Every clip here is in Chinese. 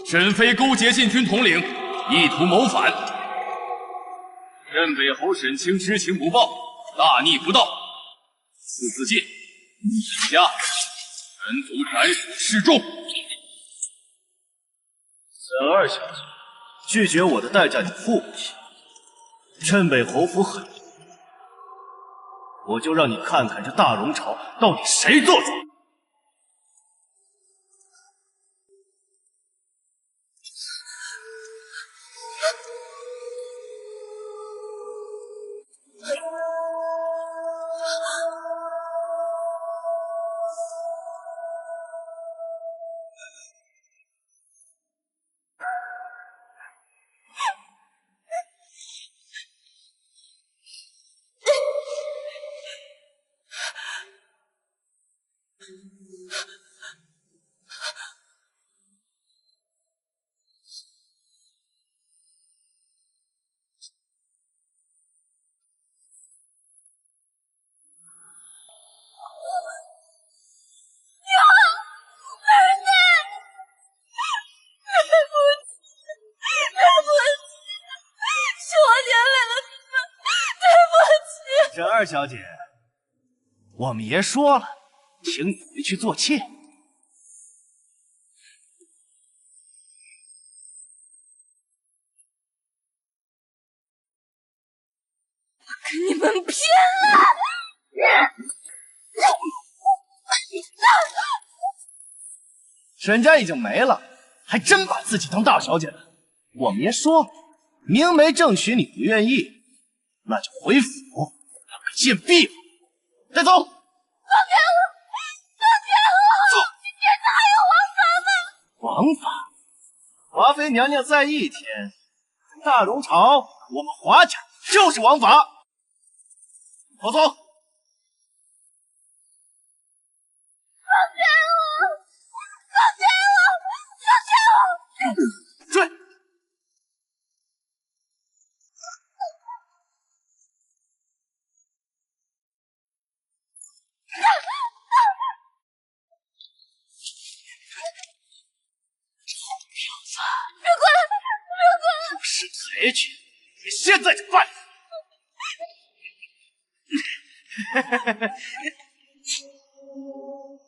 沈妃勾结禁军统领，意图谋反。镇北侯沈清知情不报，大逆不道，私自尽。沈家，臣族斩首示众。沈二小姐拒绝我的代价你付不起，镇北侯府很多，我就让你看看这大荣朝到底谁做主。 沈二小姐，我们爷说了，请你回去做妾。跟你们拼了！沈家已经没了，还真把自己当大小姐了。我们爷说了，明媒正娶你不愿意，那就回府当个贱婢吧。带走。放开我！放开我！今天哪有王法吗？王法？华妃娘娘在一天，大荣朝我们华家就是王法。跑走！放开我！放开我！放开我！追！别过来！别过来！不识抬举，你现在就办！站住！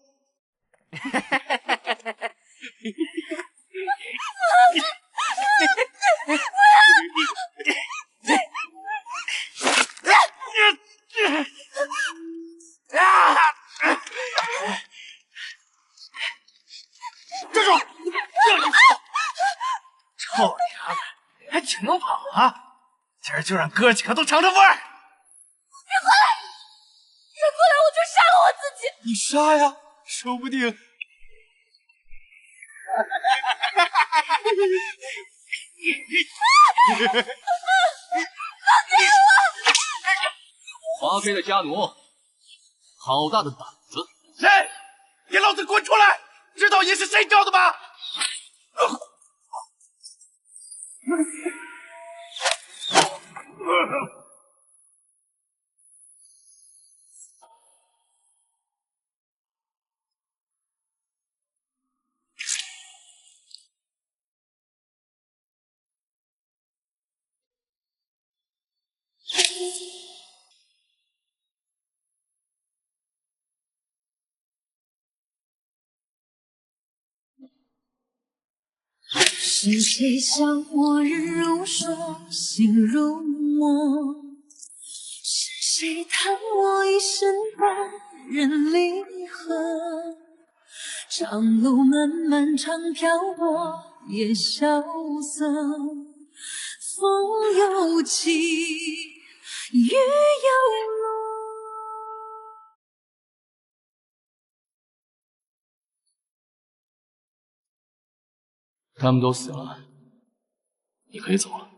让你跑！臭娘们，还挺能跑啊！今儿就让哥几个都尝尝味儿！别过来！再过来我就杀了我自己！你杀呀，说不定……华妃的家奴，好大的胆子！谁？给老子滚出来！知道爷是谁招的吗？是谁笑我人如霜，心如墨？是谁叹我一生万人离合？长路漫漫长漂泊，夜萧瑟，风又起，雨又落。他们都死了，你可以走了。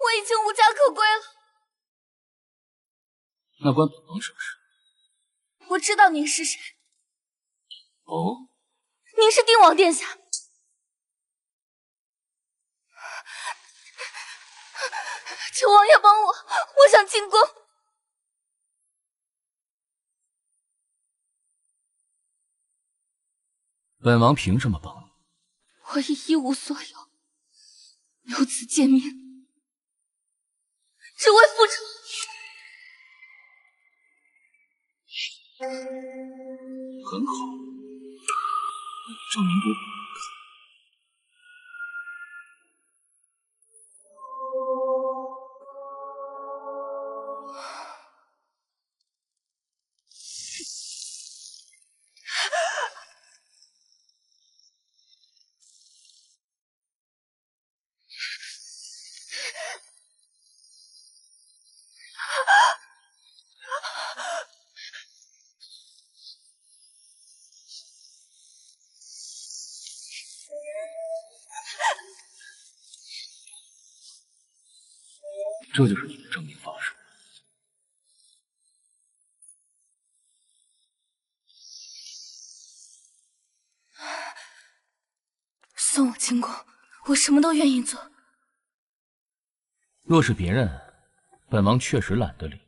我已经无家可归了。那关本王什么事？我知道您是谁。哦，您是定王殿下。求王爷帮我，我想进宫。本王凭什么帮你？我已一无所有，留此贱命，只为复仇。很好，证明给我。这就是你的证明方式。送我进宫，我什么都愿意做。若是别人，本王确实懒得理。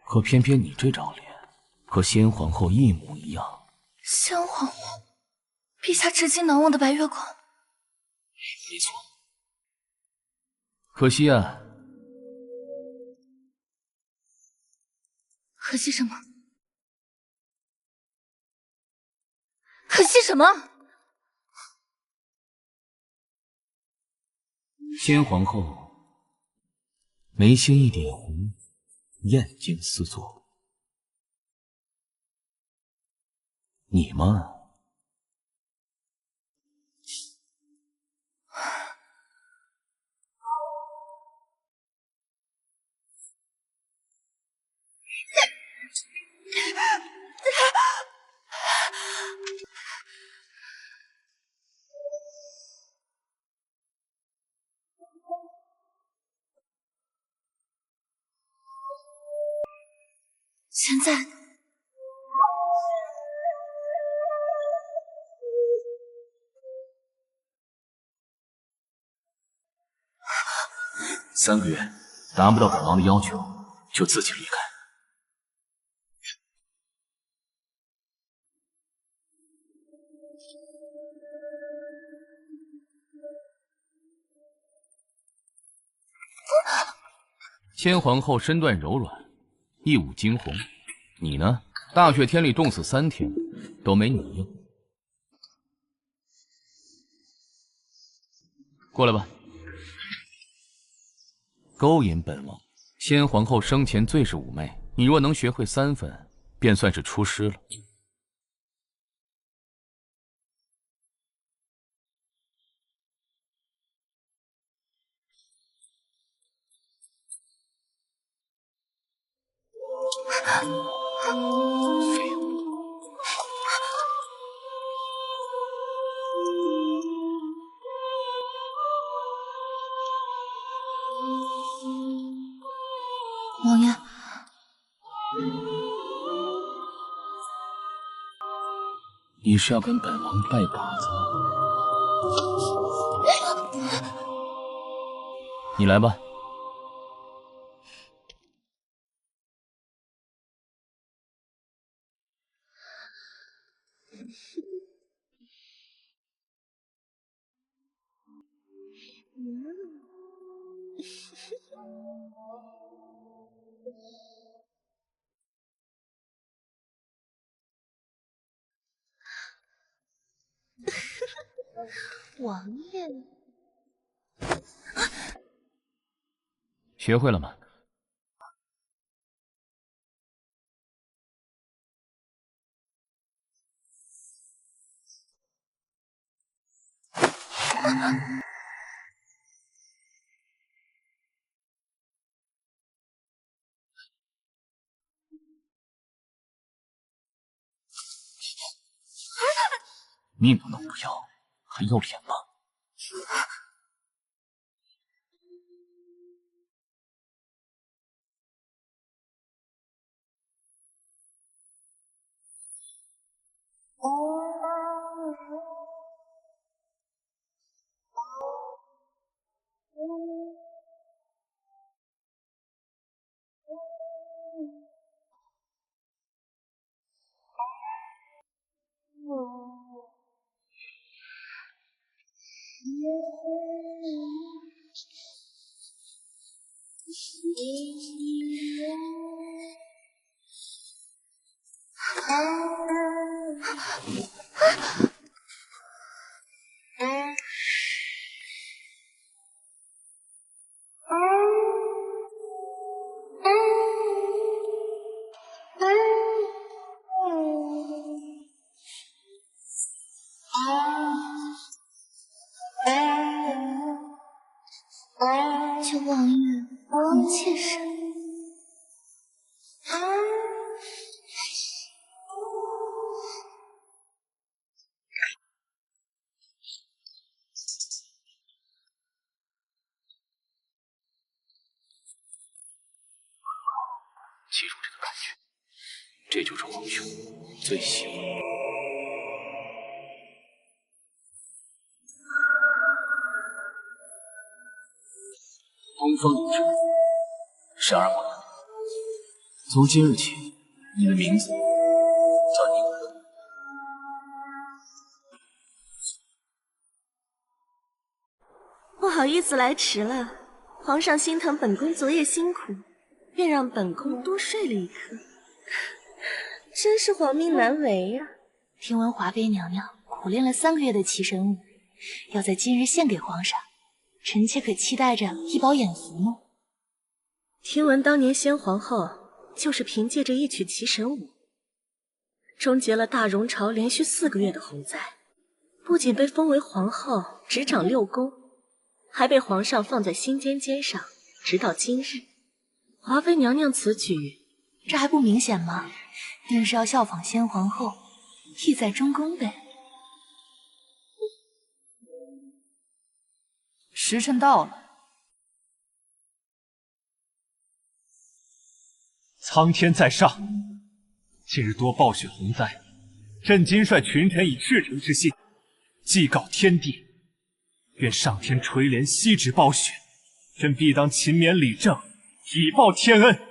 可偏偏你这张脸，和先皇后一模一样。先皇后，陛下至今难忘的白月光。没错。可惜啊。可惜什么？可惜什么？先皇后眉心一点红，眼睛似作。你嘛，现在呢3个月达不到本王的要求，就自己离开。先皇后身段柔软，一舞惊鸿。你呢？大雪天里冻死3天，都没你硬。过来吧。勾引本王，先皇后生前最是妩媚，你若能学会3分，便算是出师了。王爷，你是要跟本王拜把子吗？你来吧。王爷，学会了吗？命不能不要，还要脸吗？这王爷很气势。记住这个感觉，这就是皇兄最喜欢的。东方有志，十二王，从今日起，你的名字叫宁和。不好意思来迟了，皇上心疼本宫昨夜辛苦，便让本宫多睡了一刻，真是皇命难违呀。听闻华妃娘娘苦练了3个月的奇神舞，要在今日献给皇上，臣妾可期待着一饱眼福吗？听闻当年先皇后就是凭借着一曲奇神舞，终结了大荣朝连续4个月的洪灾，不仅被封为皇后，执掌6宫，还被皇上放在心尖上，直到今日。华妃娘娘此举，这还不明显吗？定是要效仿先皇后，意在中宫呗。时辰到了，苍天在上，近日多暴雪洪灾，朕今率群臣以赤诚之心，祭告天地，愿上天垂怜息止暴雪，朕必当勤勉理政，以报天恩。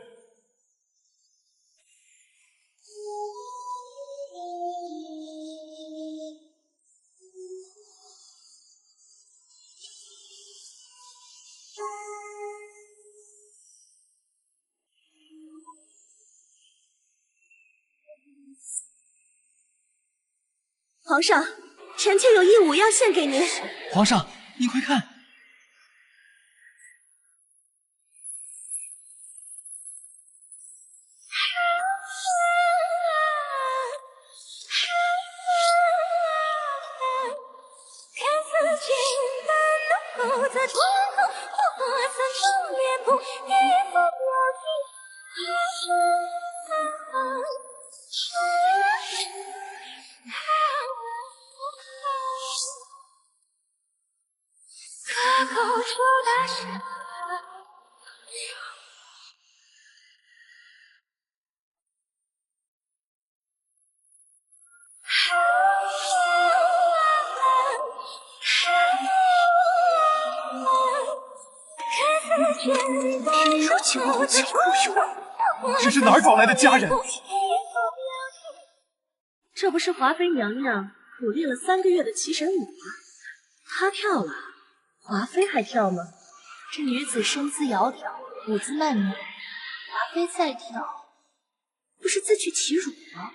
皇上，臣妾有一舞要献给您。皇上，您快看！如今无情苦忧，这是哪儿找来的佳人？这不是华妃娘娘苦练了3个月的奇神舞吗？她跳了，华妃还跳吗？这女子身姿窈窕，舞姿曼妙，华妃再跳，不是自取其辱吗？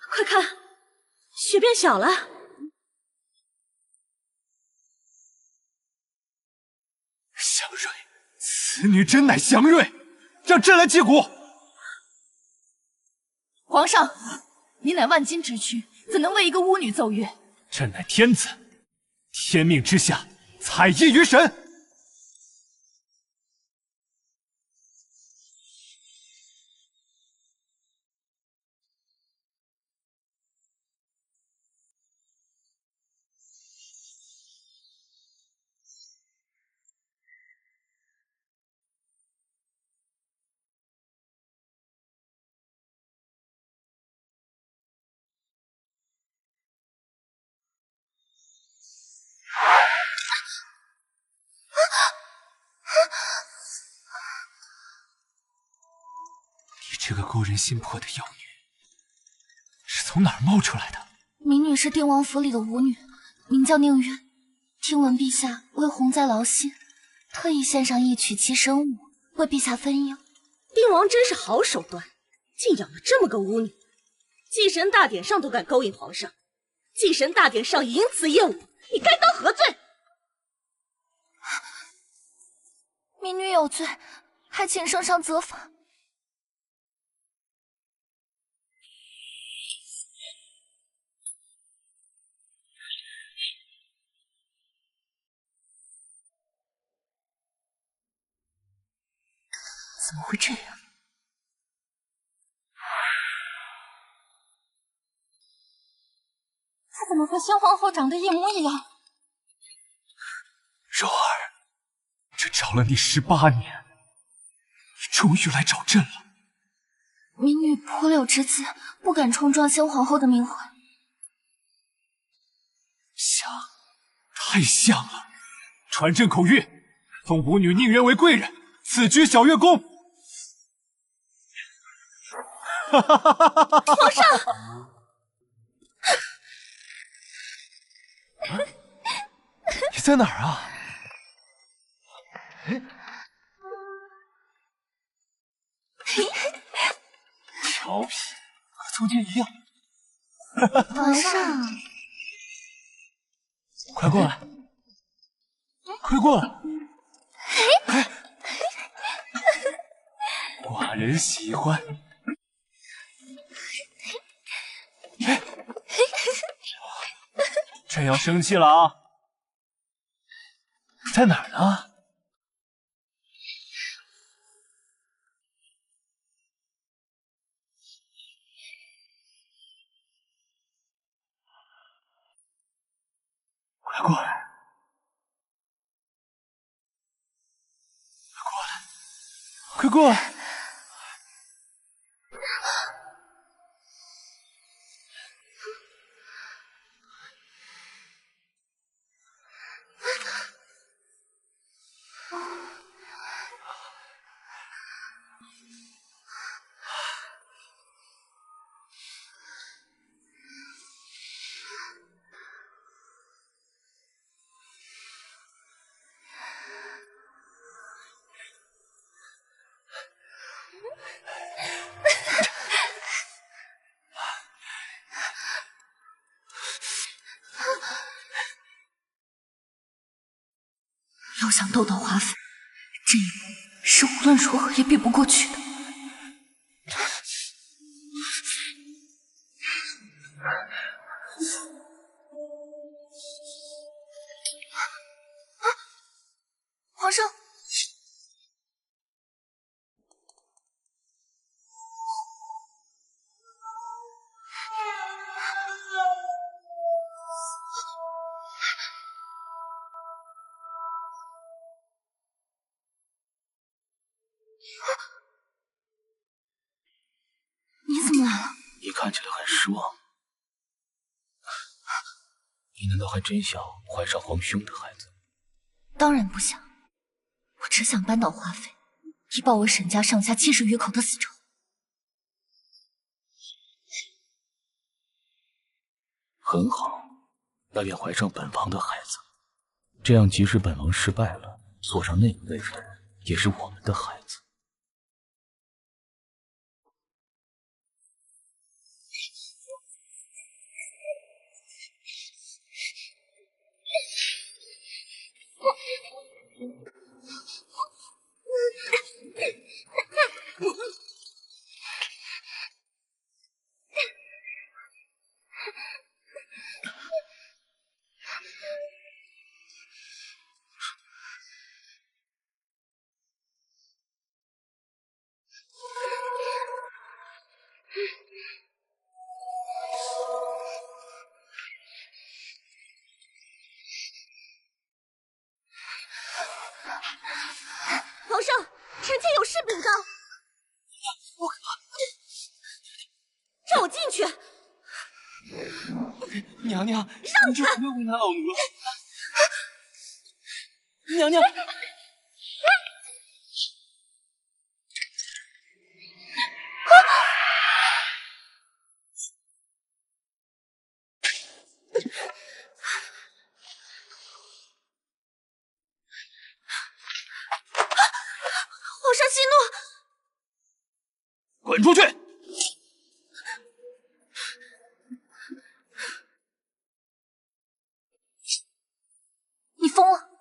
快看，雪变小了。祥瑞，此女真乃祥瑞，让朕来击鼓。皇上，您乃万金之躯，怎能为一个巫女奏乐？朕乃天子，天命之下，采衣于神。这个勾人心魄的妖女，是从哪儿冒出来的？民女是定王府里的舞女，名叫宁渊。听闻陛下为洪灾劳心，特意献上一曲《齐神舞》，为陛下分忧。定王真是好手段，竟养了这么个舞女，祭神大典上都敢勾引皇上，祭神大典上淫词艳舞，你该当何罪？民女有罪，还请圣上责罚。怎么会这样？她怎么和先皇后长得一模一样？柔儿，这找了你18年，你终于来找朕了。民女颇有之姿，不敢冲撞先皇后的名讳。像，太像了。传朕口谕，封舞女宁渊为贵人，赐居小月宫。皇上，你在哪儿啊？调皮，和从前一样。皇上，快过来，快过来！寡人喜欢。朕要生气了啊！在哪儿呢？快过来！快过来！要想斗倒华妃，这一步是无论如何也避不过去的。皇上，你怎么来了？你看起来很失望。你难道还真想怀上皇兄的孩子？当然不想，我只想扳倒华妃，以报我沈家上下70余口的死仇。很好，那便怀上本王的孩子。这样，即使本王失败了，坐上那个位置的人也是我们的孩子。皇上，臣妾有事禀告。让我进去。娘娘，让你就不要为难老奴了。娘娘，出去！你疯了！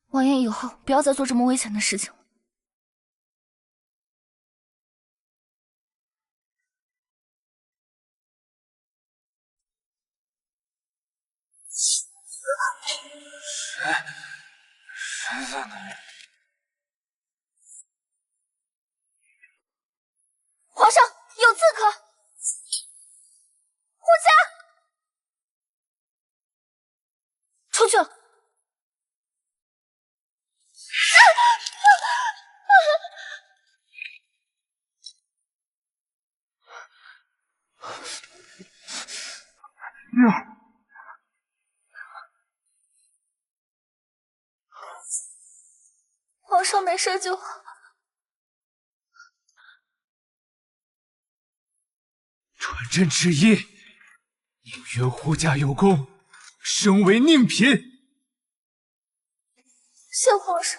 王爷以后不要再做这么危险的事情了。谁在那里？皇上有刺客！护驾！出去了。皇上没事就好。传朕旨意，宁渊护驾有功，升为宁嫔。谢皇上。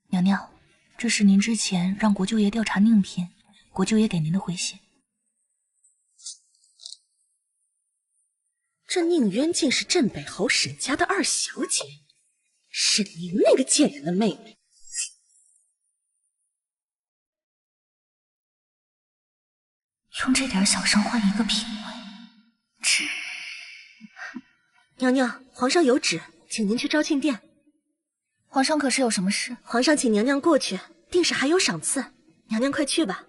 娘娘，这是您之前让国舅爷调查宁嫔，国舅爷给您的回信。这宁渊竟是镇北侯沈家的二小姐，沈宁那个贱人的妹妹。用这点小伤换一个品位，娘娘，皇上有旨，请您去昭庆殿。皇上可是有什么事？皇上请娘娘过去，定是还有赏赐。娘娘快去吧。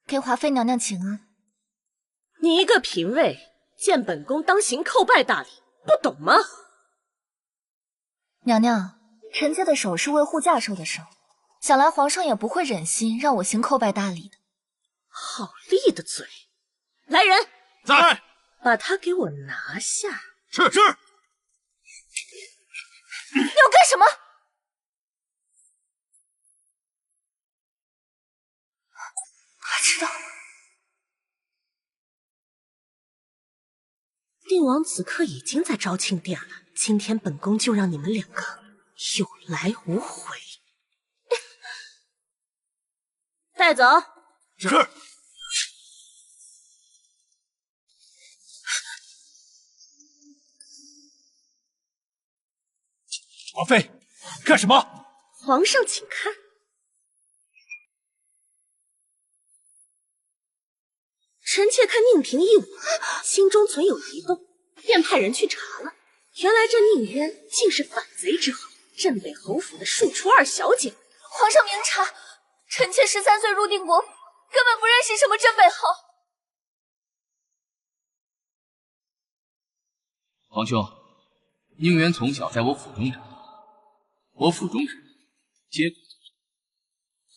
给华妃娘娘请安。你一个嫔位，见本宫当行叩拜大礼，不懂吗？娘娘，臣妾的手是为护驾受的伤，想来皇上也不会忍心让我行叩拜大礼的。好利的嘴！来人，在，把他给我拿下！是。你要干什么？他知道。定王此刻已经在昭庆殿了，今天本宫就让你们两个有来无回。带走。是。华妃，干什么？皇上请看。臣妾看宁嫔一舞，心中存有疑动，便派人去查了。原来这宁渊竟是反贼之后，镇北侯府的庶出二小姐。皇上明察，臣妾13岁入定国府，根本不认识什么镇北侯。皇兄，宁渊从小在我府中长大，我府中人皆归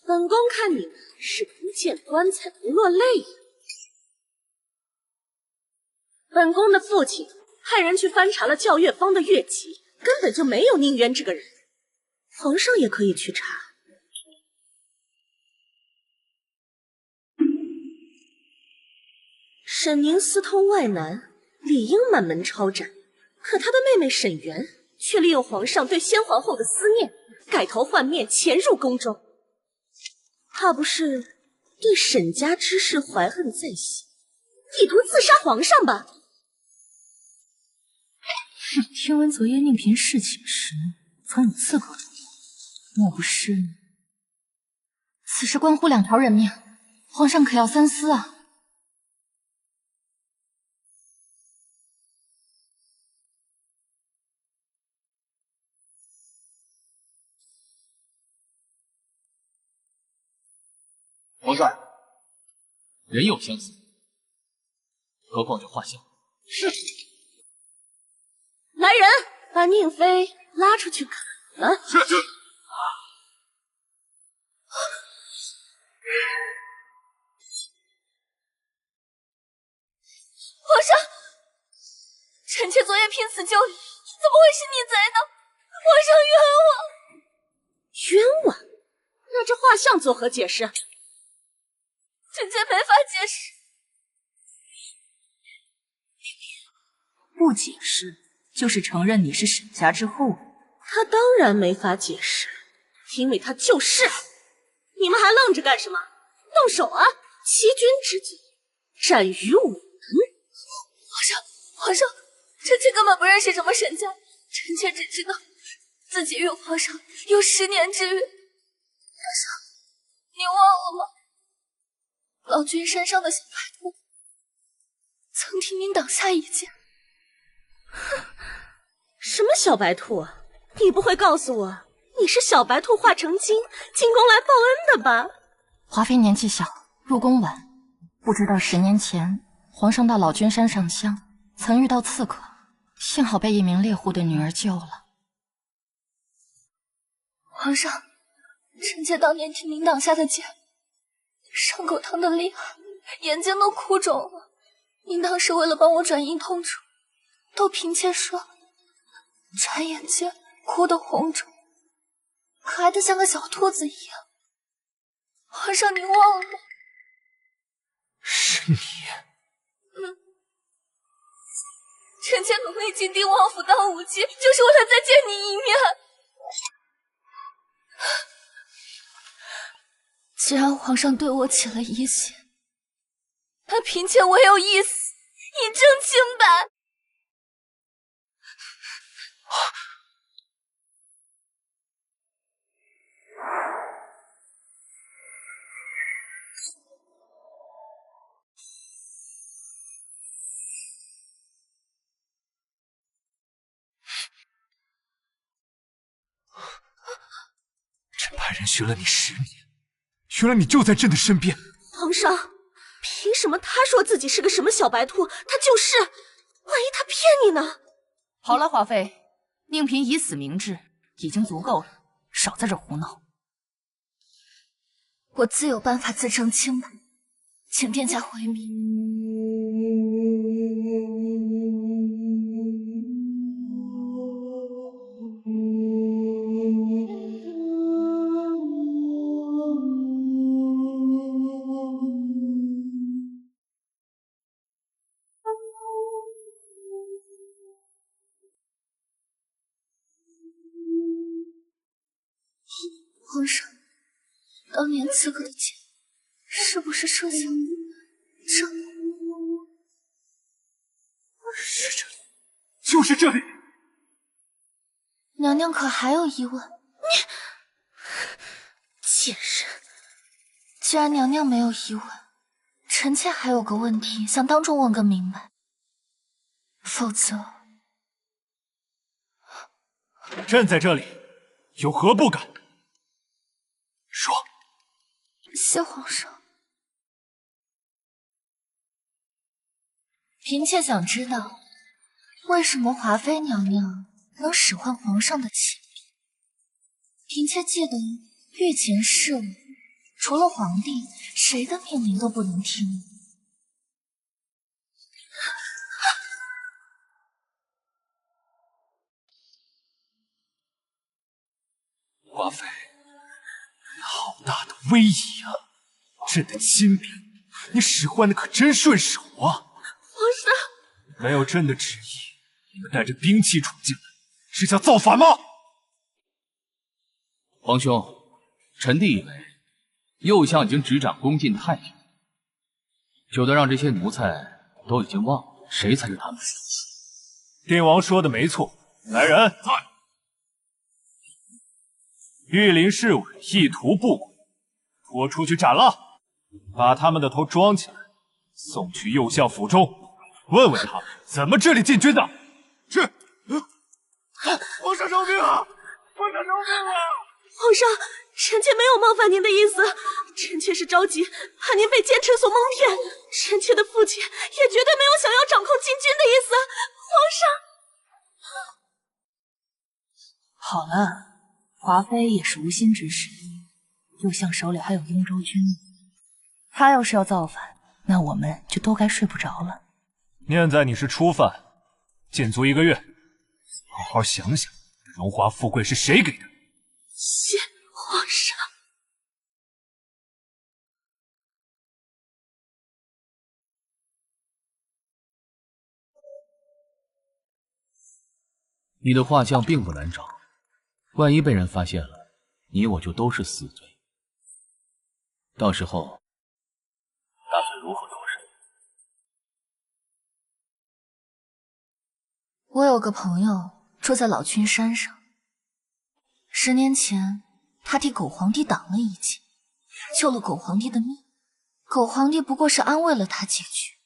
本宫看你们是不见棺材不落泪呀。本宫的父亲派人去翻查了教乐坊的乐籍，根本就没有宁渊这个人。皇上也可以去查。沈宁私通外男，理应满门抄斩。可他的妹妹沈园却利用皇上对先皇后的思念，改头换面潜入宫中。怕不是对沈家之事怀恨在心，意图刺杀皇上吧？听闻昨夜宁嫔侍寝时曾有刺客出没，莫不是？此事关乎2条人命，皇上可要三思啊！皇上，人有相似，何况这画像？是。来人，把宁妃拉出去砍了。是。皇上，臣妾昨夜拼死救你，怎么会是逆贼呢？上冤枉！冤枉？那这画像作何解释？臣妾没法解释。不解释，就是承认你是沈家之后。他当然没法解释，因为他就是。你们还愣着干什么？动手啊！欺君之罪，斩于无门。皇上，臣妾根本不认识什么沈家，臣妾只知道自己与皇上有10年之约。皇上，你忘了吗？老君山上的小白兔曾替您挡下一剑。什么小白兔啊？你不会告诉我你是小白兔化成精进宫来报恩的吧？华妃年纪小，入宫晚，不知道10年前皇上到老君山上香，曾遇到刺客，幸好被一名猎户的女儿救了。皇上，臣妾当年替您挡下的剑，伤口疼得厉害，眼睛都哭肿了。您当时为了帮我转移痛处，逗嫔妾说，转眼间哭得红肿，可爱的像个小兔子一样。皇上，您忘了？是你。臣妾努力进定王府当武姬，就是为了再见你一面。既然皇上对我起了疑心，那嫔妾唯有一死，以证清白。朕派人寻了你10年，原来你就在朕的身边。皇上，凭什么他说自己是个什么小白兔，他就是？万一他骗你呢？好了，华妃，宁嫔以死明志已经足够了，少在这胡闹。我自有办法自证清白，请殿下回明。皇上，当年刺客的剑是不是射向这？是这里，就是这里。娘娘可还有疑问？贱人！既然娘娘没有疑问，臣妾还有个问题想当众问个明白，否则……朕在这里，有何不敢？说。谢皇上。嫔妾想知道，为什么华妃娘娘能使唤皇上的亲笔？嫔妾记得御前侍卫，除了皇帝，谁的命令都不能听。华妃，好大的威仪啊！朕的亲笔，你使唤的可真顺手啊！皇上，没有朕的旨意，你们带着兵器闯进来，是想造反吗？皇兄，臣弟以为右相已经执掌宫禁太久，久得让这些奴才都已经忘了谁才是他们。定王说的没错，来人，在！御林侍卫意图不轨，拖出去斩了，把他们的头装起来，送去右相府中，问问他们怎么治理禁军的。是。皇上饶命啊！皇上饶命啊！皇上，臣妾没有冒犯您的意思，臣妾是着急，怕您被奸臣所蒙骗。臣妾的父亲也绝对没有想要掌控禁军的意思。好了，华妃也是无心之失，右相手里还有雍州军，他要是要造反，那我们就都该睡不着了。念在你是初犯，禁足1个月，好好想想荣华富贵是谁给的？谢皇上。你的画像并不难找，万一被人发现了，你我就都是死罪。到时候打算如何脱身？我有个朋友住在老君山上，10年前他替狗皇帝挡了一劫，救了狗皇帝的命。狗皇帝不过是安慰了他几句，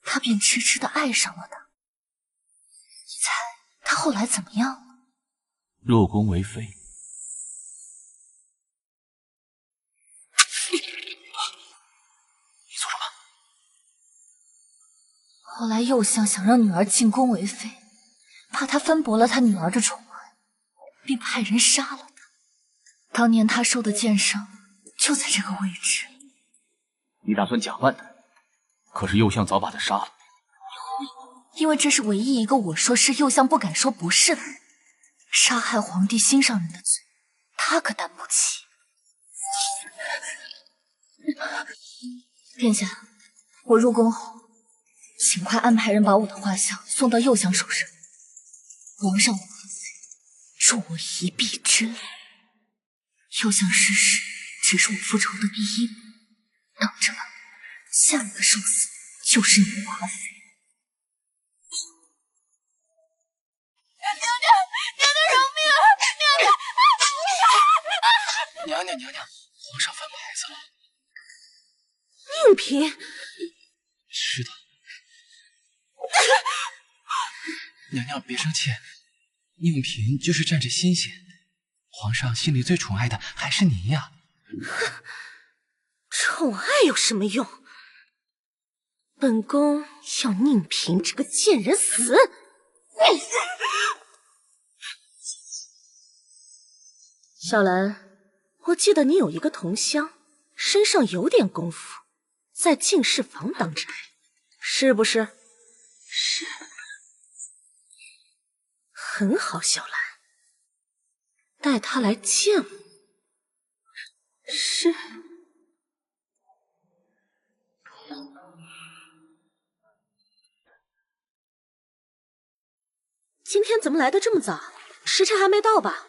他便痴痴的爱上了他。你猜他后来怎么样了？入宫为妃。你做什么？后来右相想让女儿进宫为妃，怕他分薄了他女儿的宠爱，并派人杀了他。当年他受的箭伤就在这个位置。你打算假扮他？可是右相早把他杀了。因为这是唯一一个我说是右相不敢说不是的人。杀害皇帝心上人的罪，他可担不起。殿下，我入宫后，请快安排人把我的画像送到右相手上。皇上万岁，助我一臂之力。右相逝世只是我复仇的第一步，等着吧，下一个受死就是你华妃。娘娘，皇上翻牌子了。宁嫔，是的。娘娘别生气，宁嫔就是占着先贤，皇上心里最宠爱的还是您呀。宠爱有什么用？本宫要宁嫔这个贱人死！小兰，我记得你有一个同乡，身上有点功夫，在进士房当差，是不是？是。很好，小兰，带他来见我。是。今天怎么来的这么早？时辰还没到吧？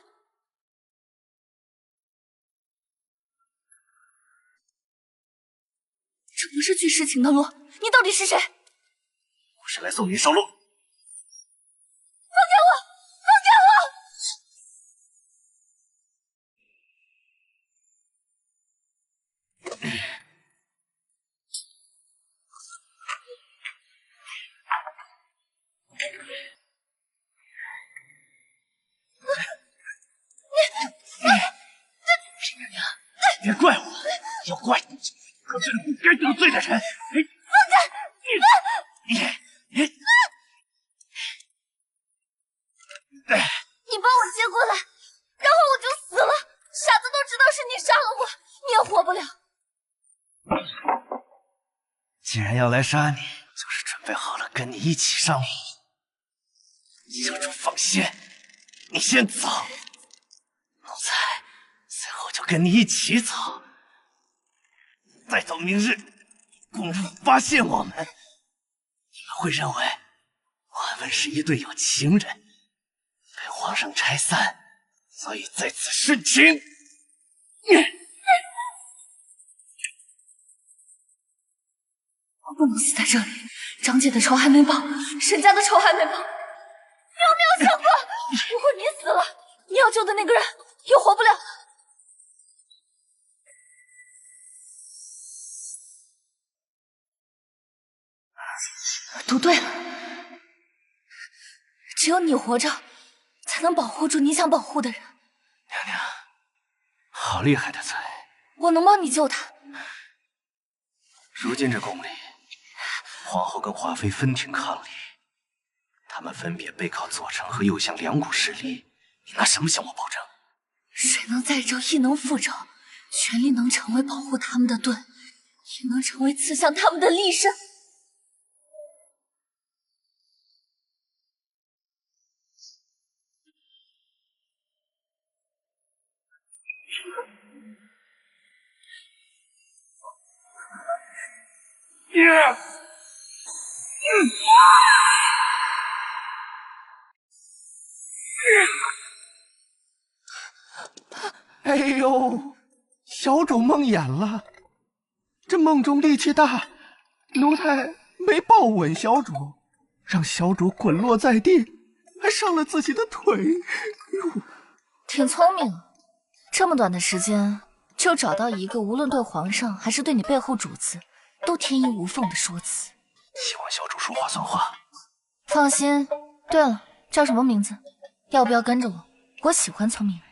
这不是去侍寝的路，你到底是谁？我是来送你上路。放开我！放开我！别怪我，要怪你得罪了不该得罪的人。放开！你把我接过来，然后我就死了。傻子都知道是你杀了我，你也活不了。既然要来杀你，就是准备好了跟你一起上路。小主放心，你先走，奴才随后就跟你一起走。再到明日，公主发现我们，你们会认为我们是一对有情人，被皇上拆散，所以在此殉情。我不能死在这里，张姐的仇还没报，沈家的仇还没报。你有没有想过，如果你死了，你要救的那个人也活不了。读对了，只有你活着，才能保护住你想保护的人。娘娘，好厉害的嘴！我能帮你救他。如今这宫里，皇后跟华妃分庭抗礼，他们分别背靠左丞和右相两股势力，你拿什么向我保证？水能载舟，亦能覆舟，权力能成为保护他们的盾，也能成为刺向他们的利刃。哎呦，小主梦魇了，这梦中力气大，奴才没抱稳小主，让小主滚落在地，还伤了自己的腿。挺聪明，这么短的时间就找到一个无论对皇上还是对你背后主子都天衣无缝的说辞。希望小主说话算话。放心。对了，叫什么名字？要不要跟着我？我喜欢聪明人。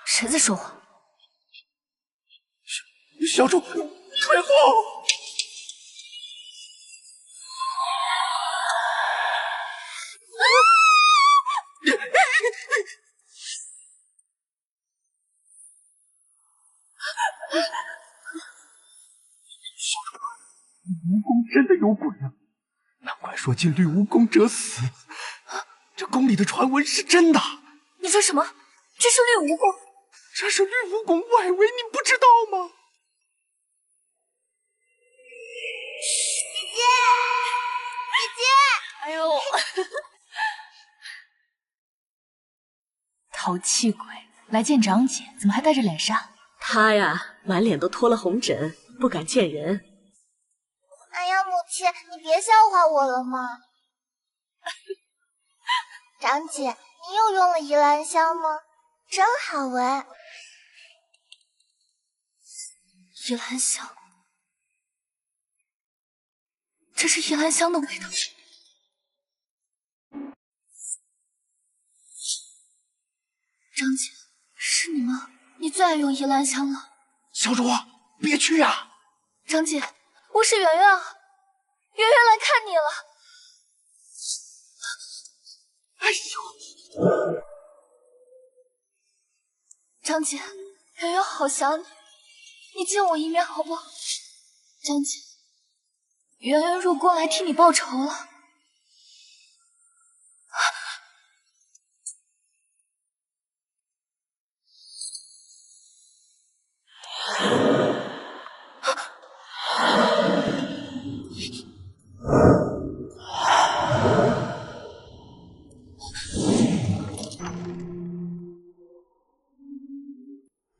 谁在说话？小主，退后！蜈蚣真的有鬼啊！难怪说进绿蜈蚣者死，这宫里的传闻是真的。你说什么？这是绿蜈蚣？这是绿蜈蚣外围，你不知道吗？哎呦，淘气鬼来见长姐，怎么还带着脸纱？他呀，满脸都脱了红疹，不敢见人。哎呀，母亲，你别笑话我了嘛！长姐，你又用了宜兰香吗？真好闻。宜兰香，这是宜兰香的味道。张姐，是你吗？你最爱用宜兰香了。小主，别去啊！张姐，我是圆圆啊，圆圆来看你了。哎呦，张姐，圆圆好想你，你见我一面好不好？张姐，圆圆入宫来替你报仇了。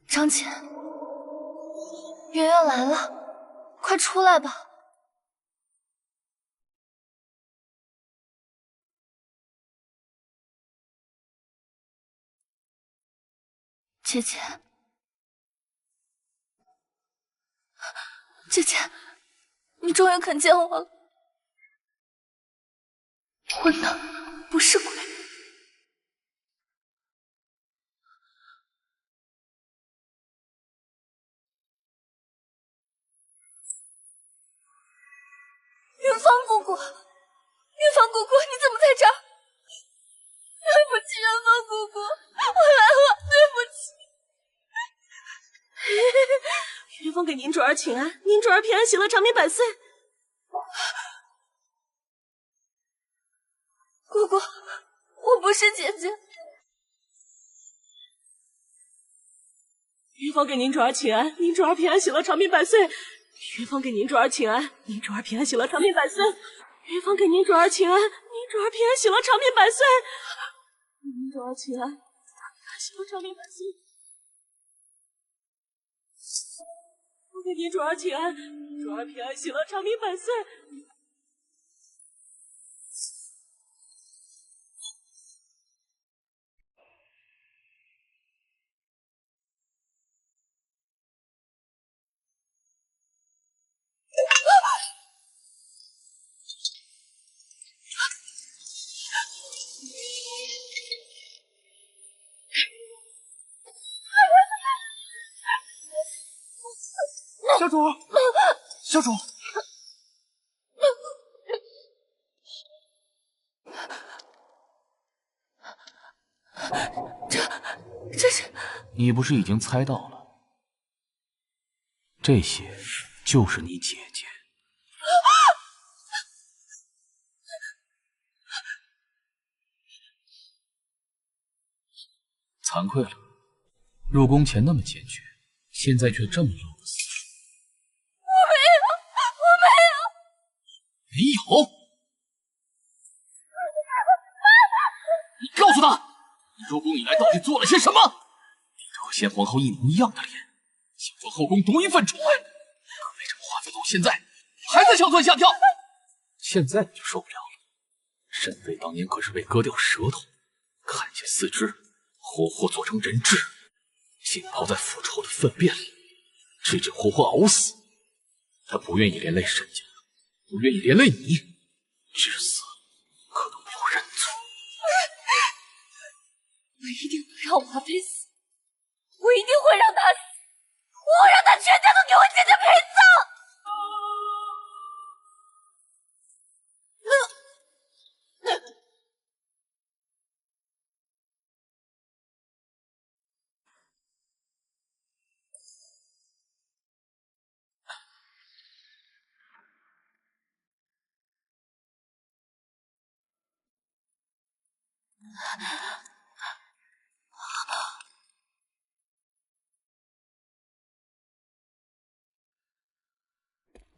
张姐，圆圆来了，快出来吧。姐姐，姐姐，你终于肯见我了。混蛋，不是鬼。云芳姑姑，云芳姑姑，你怎么在这儿？对不起，云芳姑姑，我来了，对不起。云峰给您主儿请安，您主儿平安喜乐，长命百岁。姑姑，我不是姐姐。云峰给您主儿请安，您主儿平安喜乐，长命百岁。云峰给您主儿请安，您主儿平安喜乐，长命百岁。云峰给您主儿请安，您主儿平安喜乐，长命百岁。您主儿请安，平安喜乐，长命百岁。我给您主儿请安，您主儿平安喜乐，长命百岁。小主，小主，这是……你不是已经猜到了？这些就是你姐姐。惭愧了，入宫前那么坚决，现在却这么老了死。我没有。没有？你告诉他，你入宫以来到底做了些什么？你着和先皇后一模一样的脸，想做后宫独一份宠爱，可为什么华妃到现在还在上蹿下跳？现在你就受不了了。沈妃当年可是被割掉舌头，砍下四肢，活活做成人质，浸泡在腐臭的粪便里，直至活活熬死。她不愿意连累沈家，不愿意连累你，至死可都没有认错。我一定能让华妃死，我一定会让她死，我让她全家都给我姐姐陪葬。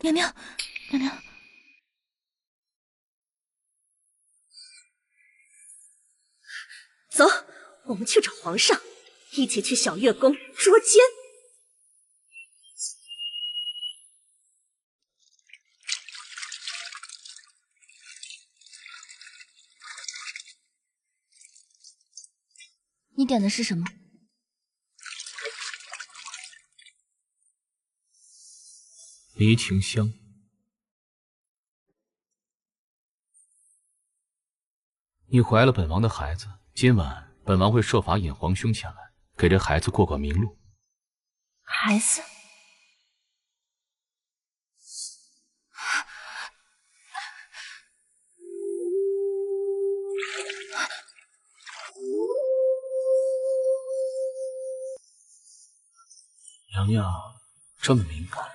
娘娘，娘娘，走，我们去找皇上，一起去小月宫捉奸。你点的是什么？离情香。你怀了本王的孩子，今晚本王会设法引皇兄前来，给这孩子过过明路。孩子？娘娘这么敏感，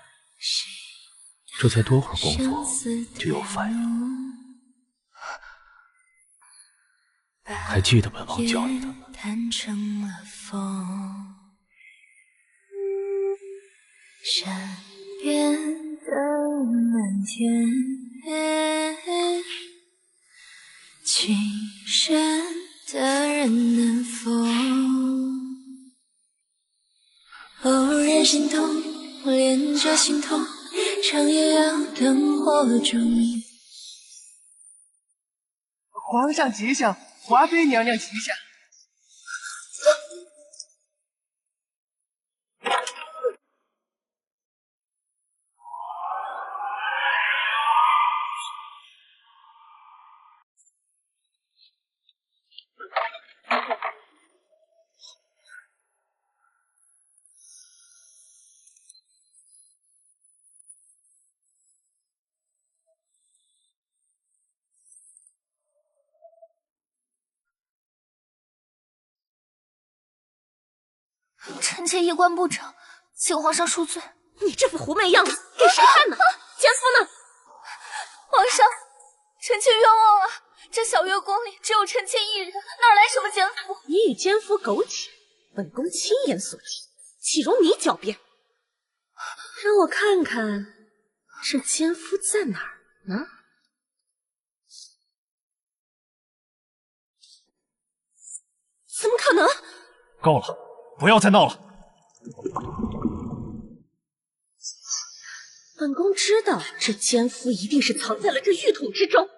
这才多会儿功夫就有反应。还记得本王教你的吗？弹成了风，山边的蓝天，情深的人能否偶然心动，连着心痛，长夜要灯火烛明。皇上吉祥，华妃娘娘吉祥。臣妾衣冠不整，请皇上恕罪。你这副狐媚样子给谁看呢？奸夫呢？皇上，臣妾冤枉了。这小月宫里只有臣妾一人，哪来什么奸夫？你与奸夫苟且，本宫亲眼所见，岂容你狡辩？让我看看，这奸夫在哪儿呢？怎么可能？够了，不要再闹了。本宫知道，这奸夫一定是藏在了这玉桶之中。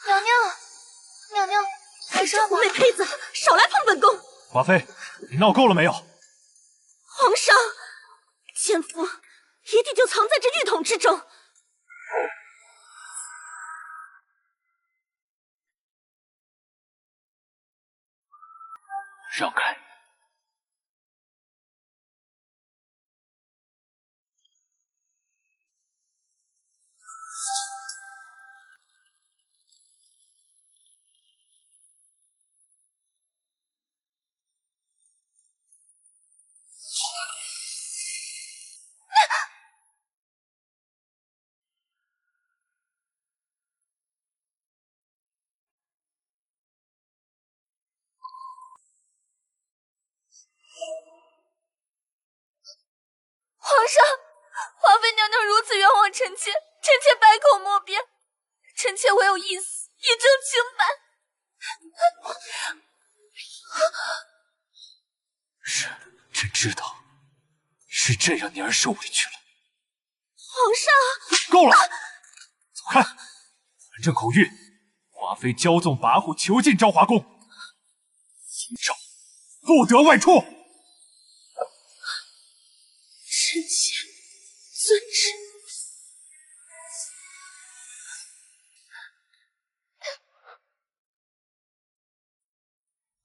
娘娘，娘娘，没事吗？狐媚胚子，少来碰本宫！华妃，你闹够了没有？皇上，奸夫一定就藏在这玉桶之中。让开！上，华妃娘娘如此冤枉臣妾，臣妾百口莫辩，臣妾唯有一死，以证清白。是，朕知道，是朕让你儿受委屈了。皇上，够了，走开！反正口谕，华妃骄纵跋扈，囚禁昭华宫，今诏不得外出。臣妾遵旨。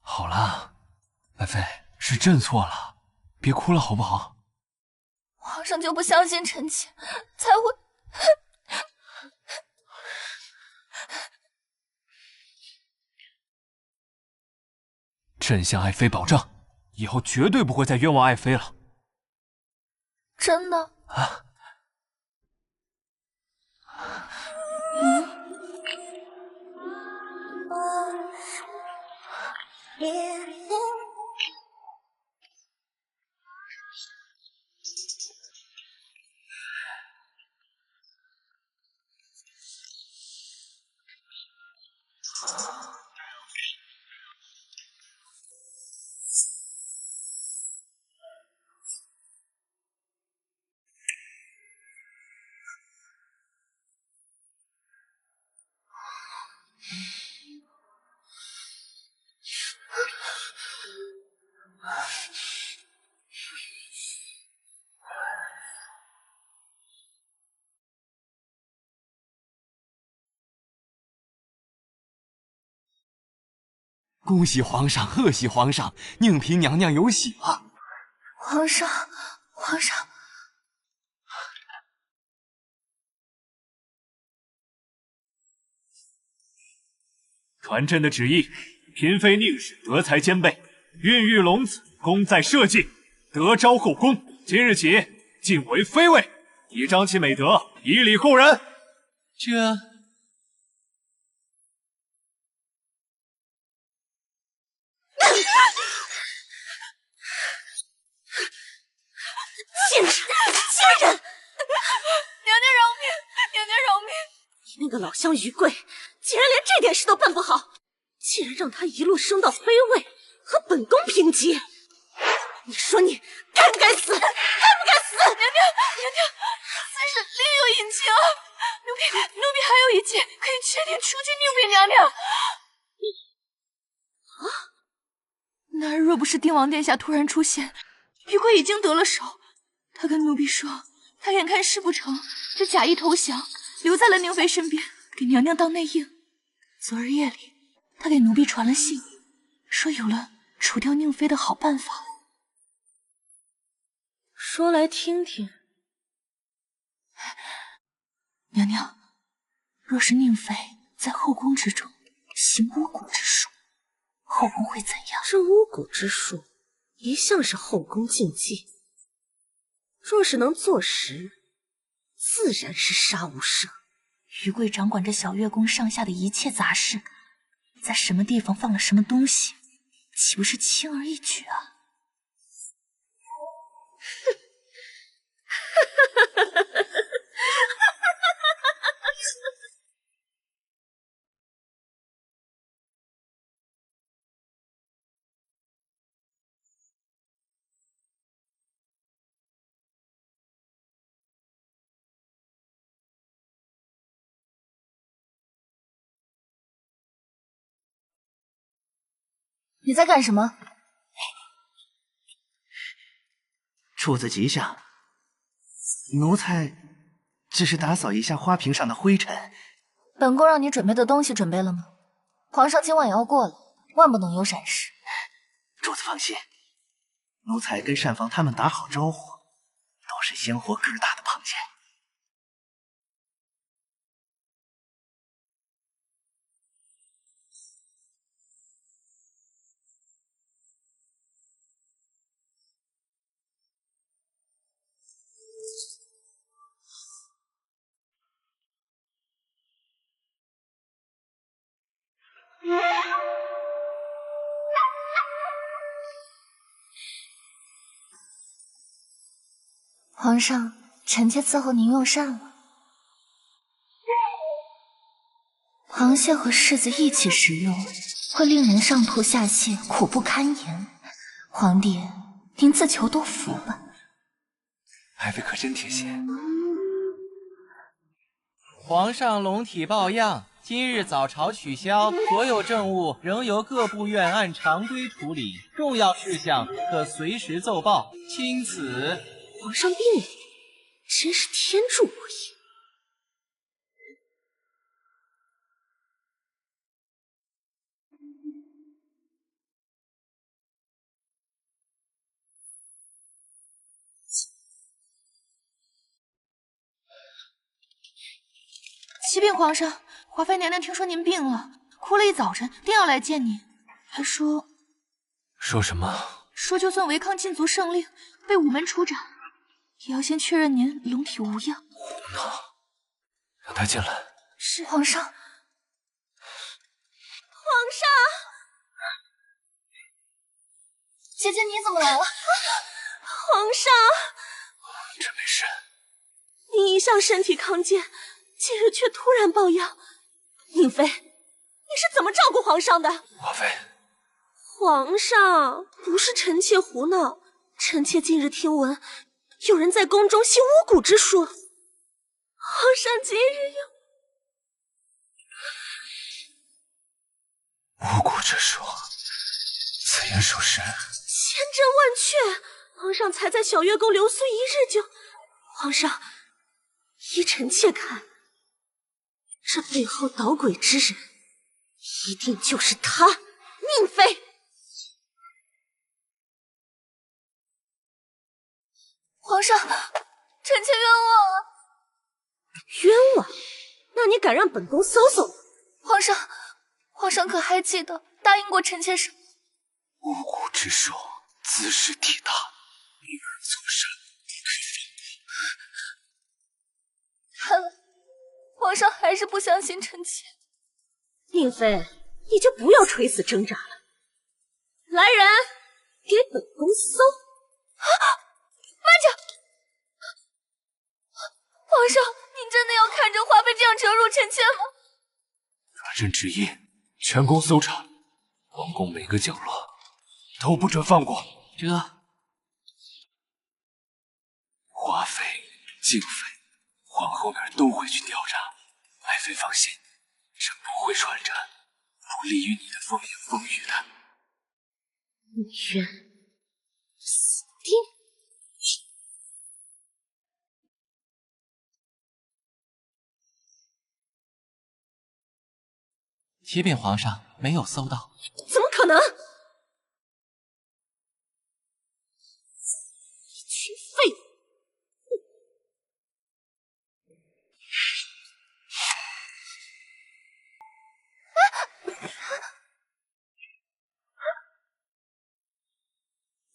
好了，爱妃，是朕错了，别哭了好不好？皇上就不相信臣妾，才会。朕向爱妃保证，以后绝对不会再冤枉爱妃了。真的？啊！恭喜皇上，贺喜皇上，宁嫔娘娘有喜了。皇上，皇上，传朕的旨意，嫔妃宁氏德才兼备，孕育龙子，功在社稷，得昭后宫。今日起晋为妃位，以彰其美德，以礼后人。这贱人，贱人！娘娘饶命！娘娘饶命！你那个老乡于贵，竟然连这点事都办不好，竟然让他一路升到妃位，和本宫平级。你说你该不该死？该不该死？娘娘，此事另有隐情，奴婢还有一计可以确定出击宁嫔娘娘。啊！那日若不是丁王殿下突然出现，于贵已经得了手。他跟奴婢说，他眼看事不成，就假意投降，留在了宁妃身边，给娘娘当内应。昨日夜里，他给奴婢传了信，说有了除掉宁妃的好办法。说来听听。娘娘，若是宁妃在后宫之中行巫蛊之术，后宫会怎样？这巫蛊之术一向是后宫禁忌，若是能坐实，自然是杀无赦。于贵掌管着小月宫上下的一切杂事，在什么地方放了什么东西，岂不是轻而易举啊？你在干什么？主子吉祥，奴才只是打扫一下花瓶上的灰尘。本宫让你准备的东西准备了吗？皇上今晚也要过来，万不能有闪失。主子放心，奴才跟膳房他们打好招呼，都是鲜活个大的螃蟹。皇上，臣妾伺候您用膳了。螃蟹和柿子一起食用，会令人上吐下泻，苦不堪言。皇帝，您自求多福吧。爱妃可真贴心。皇上龙体抱恙，今日早朝取消，所有政务仍由各部院按常规处理，重要事项可随时奏报。钦此。皇上病了，真是天助我也。启禀皇上，华妃娘娘听说您病了，哭了一早晨，定要来见您，还说什么？说就算违抗禁足圣令，被午门处斩，也要先确认您龙体无恙。胡闹！让她进来。是皇上。皇上，姐姐你怎么来了？皇上，真没事。你一向身体康健，今日却突然抱恙。宁妃，你是怎么照顾皇上的？华妃，皇上，不是臣妾胡闹，臣妾近日听闻有人在宫中行巫蛊之说，皇上今日又巫蛊之说，此言属实。千真万确，皇上才在小月宫留宿一日就……皇上，依臣妾看，这背后捣鬼之人一定就是他，宁妃。皇上，臣妾冤枉啊！冤枉？那你敢让本宫搜搜吗？皇上可还记得答应过臣妾什么？巫蛊之说，兹事体大，女儿做善不可放过。看来皇上还是不相信臣妾。宁妃，你就不要垂死挣扎了。来人，给本宫搜！慢着！皇上，您真的要看着华妃这样折辱臣妾吗？传朕旨意，全宫搜查，皇宫每个角落都不准放过。这华妃、静妃、皇后那儿都会去调查。爱妃放心，朕不会传着不利于你的风言风语的。你冤，死定！启禀皇上，没有搜到。怎么可能？一群废物！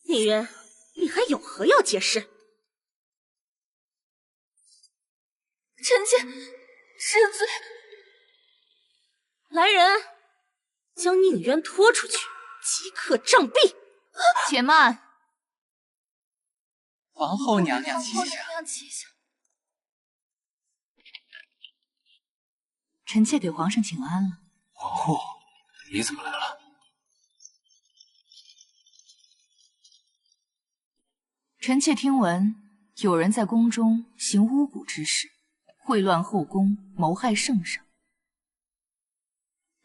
宁渊，你还有何要解释？臣妾知罪。来人，将宁渊拖出去，即刻杖毙！且慢，皇后娘娘旗下。臣妾给皇上请安了。皇后，你怎么来了？臣妾听闻有人在宫中行巫蛊之事，秽乱后宫，谋害圣上，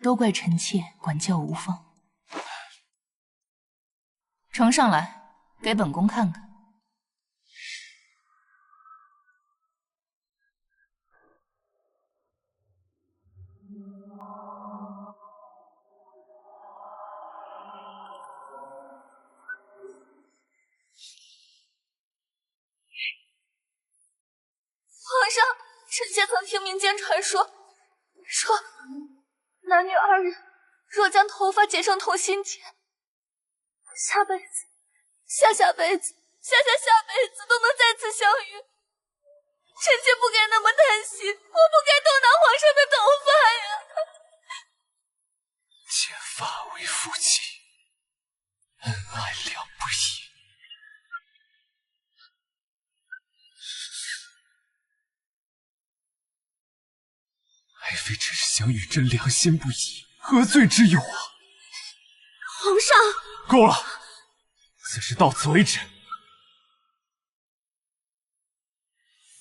都怪臣妾管教无方。呈上来，给本宫看看。皇上，臣妾曾听民间传说，男女二人若将头发剪成同心结，下辈子、下辈子、下辈子都能再次相遇。臣妾不该那么贪心，我不该偷拿皇上的头发呀！剪发为夫妻，恩爱两不疑。妃只是想与朕良心不已，何罪之有啊？皇上，够了，此事到此为止。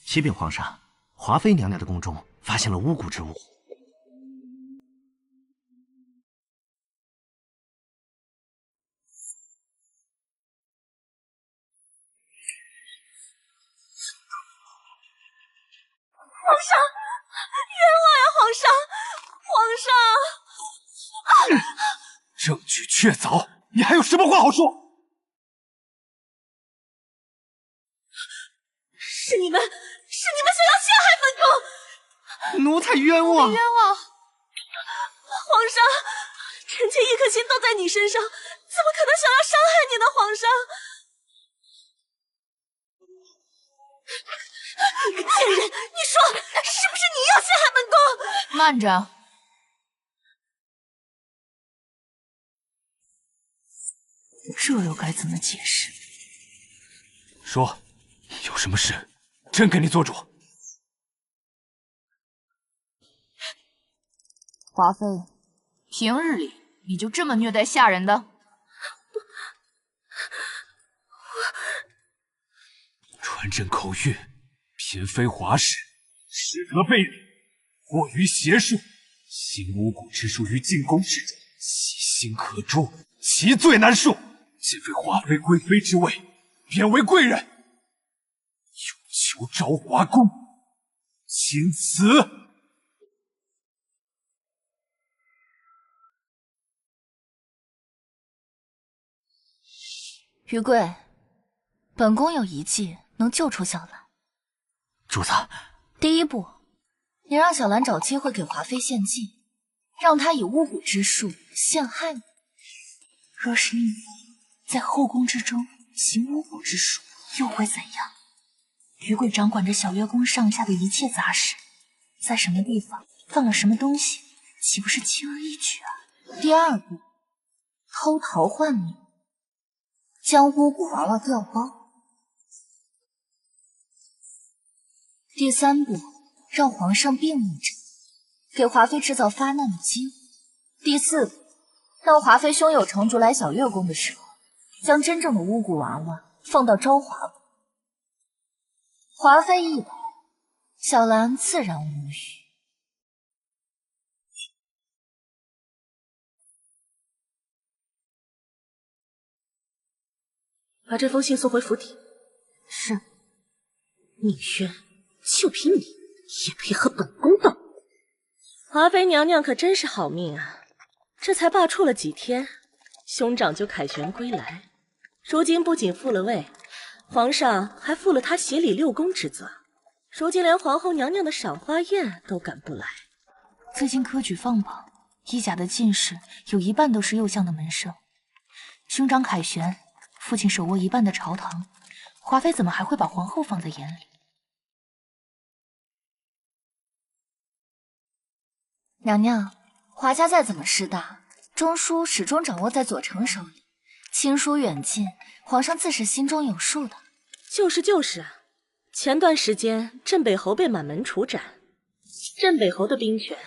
启禀皇上，华妃娘娘的宫中发现了巫蛊之物。皇上，冤枉呀！皇上，证据确凿，你还有什么话好说？是你们想要陷害本宫！奴才冤枉！冤枉！皇上，臣妾一颗心都在你身上，怎么可能想要伤害你呢？皇上，你个贱人，你说是不是你要陷害本宫？慢着，这又该怎么解释？说，有什么事，朕给你做主。华妃，平日里你就这么虐待下人的？传朕口谕，嫔妃华氏失德悖逆，过于邪术，行巫蛊之术于进宫之中，其心可诛，其罪难恕。今非华妃贵妃之位，贬为贵人，有求昭华宫，钦此。于贵，本宫有一计能救出小兰。主子，第一步，你让小兰找机会给华妃献计，让她以巫蛊之术陷害你。若是你在后宫之中行巫蛊之术，又会怎样？于贵掌管着小月宫上下的一切杂事，在什么地方放了什么东西，岂不是轻而易举啊？第二步，偷桃换女，将巫蛊娃娃调包。第三步，让皇上病一场，给华妃制造发难的机会。第四步，当华妃胸有成竹来小月宫的时候，将真正的巫蛊娃娃放到昭华宫。华妃一来，小兰自然无语。把这封信送回府邸。是。宁轩，就凭你也配和本宫斗？华妃娘娘可真是好命啊！这才罢黜了几天，兄长就凯旋归来。如今不仅复了位，皇上还复了他协理六宫之责。如今连皇后娘娘的赏花宴都赶不来。最近科举放榜，一甲的进士有一半都是右相的门生。兄长凯旋，父亲手握一半的朝堂，华妃怎么还会把皇后放在眼里？娘娘，华家再怎么势大，中枢始终掌握在左丞手里，亲疏远近，皇上自是心中有数的。就是啊，前段时间镇北侯被满门处斩，镇北侯的兵权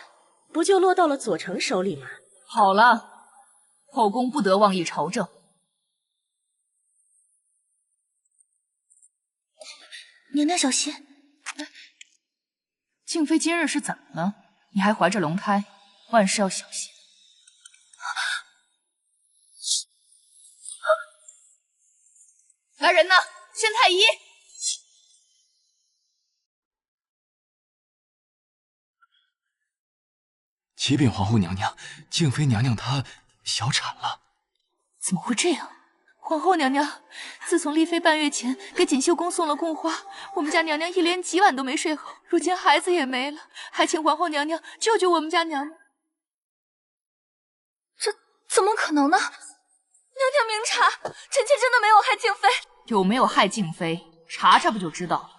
不就落到了左丞手里吗？好了，后宫不得妄议朝政。娘娘小心！静妃今日是怎么了？你还怀着龙胎，万事要小心。来人呐，宣太医！启禀皇后娘娘，静妃娘娘她小产了。怎么会这样？皇后娘娘，自从丽妃半月前给锦绣宫送了贡花，我们家娘娘一连几晚都没睡好，如今孩子也没了，还请皇后娘娘救救我们家娘娘。这怎么可能呢？娘娘明察，臣妾真的没有害静妃。有没有害静妃，查查不就知道了。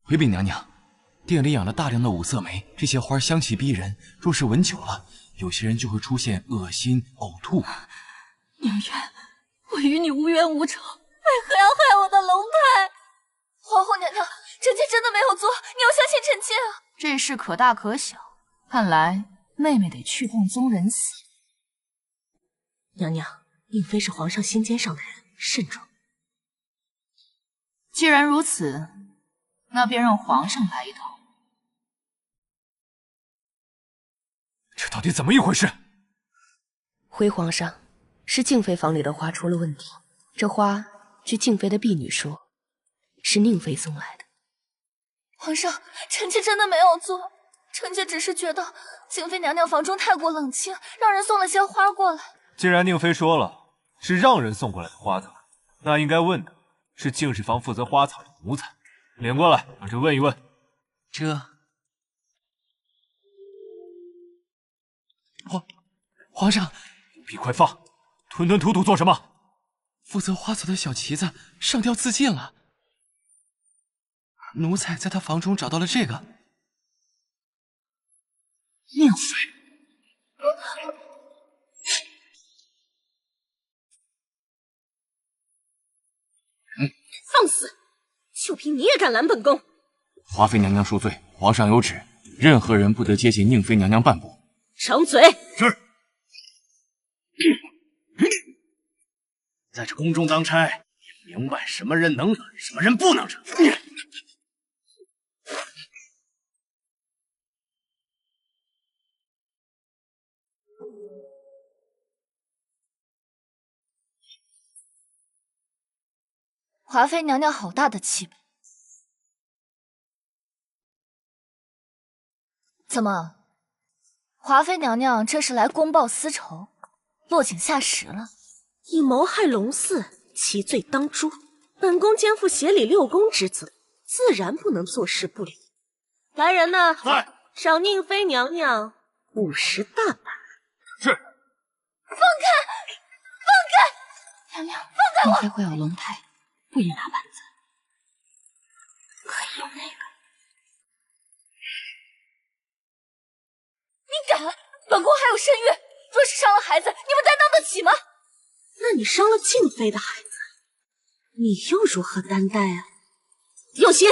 回禀娘娘，店里养了大量的五色梅，这些花香气逼人，若是闻久了，有些人就会出现恶心、呕吐。宁愿，我与你无冤无仇，为何要害我的龙胎？皇后娘娘，臣妾真的没有做，你要相信臣妾啊！这事可大可小，看来妹妹得去洞宗人死。娘娘，宁妃是皇上心尖上的人，慎重。既然如此，那便让皇上来一套。这到底怎么一回事？回皇上，是静妃房里的花出了问题。这花，据静妃的婢女说，是宁妃送来的。皇上，臣妾真的没有做，臣妾只是觉得静妃娘娘房中太过冷清，让人送了些花过来。既然宁妃说了是让人送过来的花草，那应该问的是静室房负责花草的奴才。领过来，让朕问一问。皇上，笔快放！吞吞吐吐做什么？负责花草的小旗子上吊自尽了。奴才在他房中找到了这个。宁妃，放肆！就凭你也敢拦本宫？华妃娘娘恕罪，皇上有旨，任何人不得接近宁妃娘娘半步。张嘴！是。在这宫中当差，也明白什么人能惹，什么人不能惹。华妃娘娘好大的气派！怎么，华妃娘娘这是来公报私仇，落井下石了？以谋害龙嗣，其罪当诛。本宫肩负协理六宫之责，自然不能坐视不理。来人呐！在。赏宁妃娘娘50大板。是。放开！放开！娘娘，放开我！宁妃会咬龙胎，不宜拿板子，可以用那个。你敢！本宫还有身孕，若是伤了孩子，你们担当得起吗？那你伤了静妃的孩子，你又如何担待啊？有心！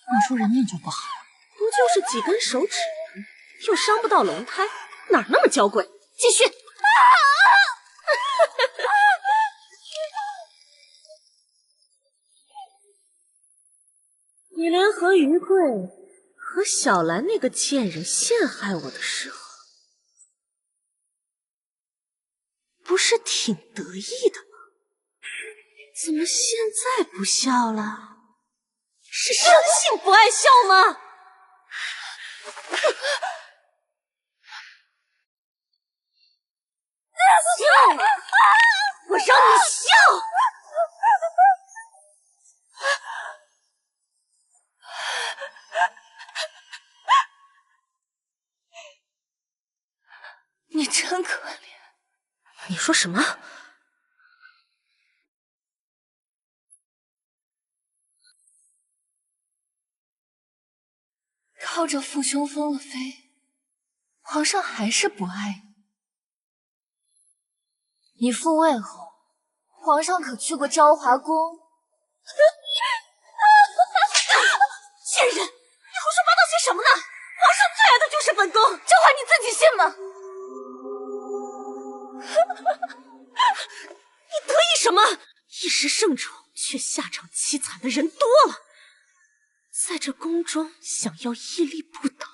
你说人命就不好，不就是几根手指，又伤不到龙胎，哪那么娇贵？继续！你联合于贵和小兰那个贱人陷害我的时候，不是挺得意的吗？怎么现在不笑了？是生性不爱笑吗？笑！我让你笑！你真可怜。你说什么？靠着父兄封了妃，皇上还是不爱你。你复位后，皇上可去过昭华宫？贱人，你胡说八道些什么呢？皇上最爱的就是本宫，这话你自己信吗？你得意什么？一时盛宠，却下场凄惨的人多了。在这宫中，想要屹立不倒，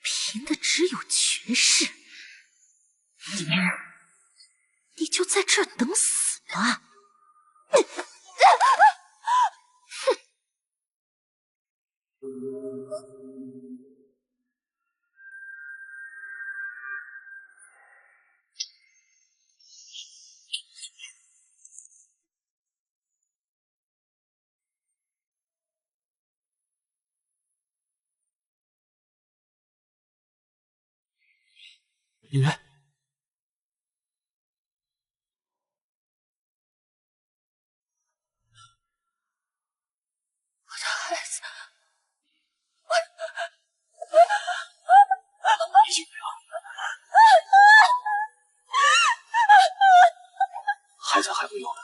凭的只有权势。你就在这儿等死吧！宁渊，我的孩子，才还会有的。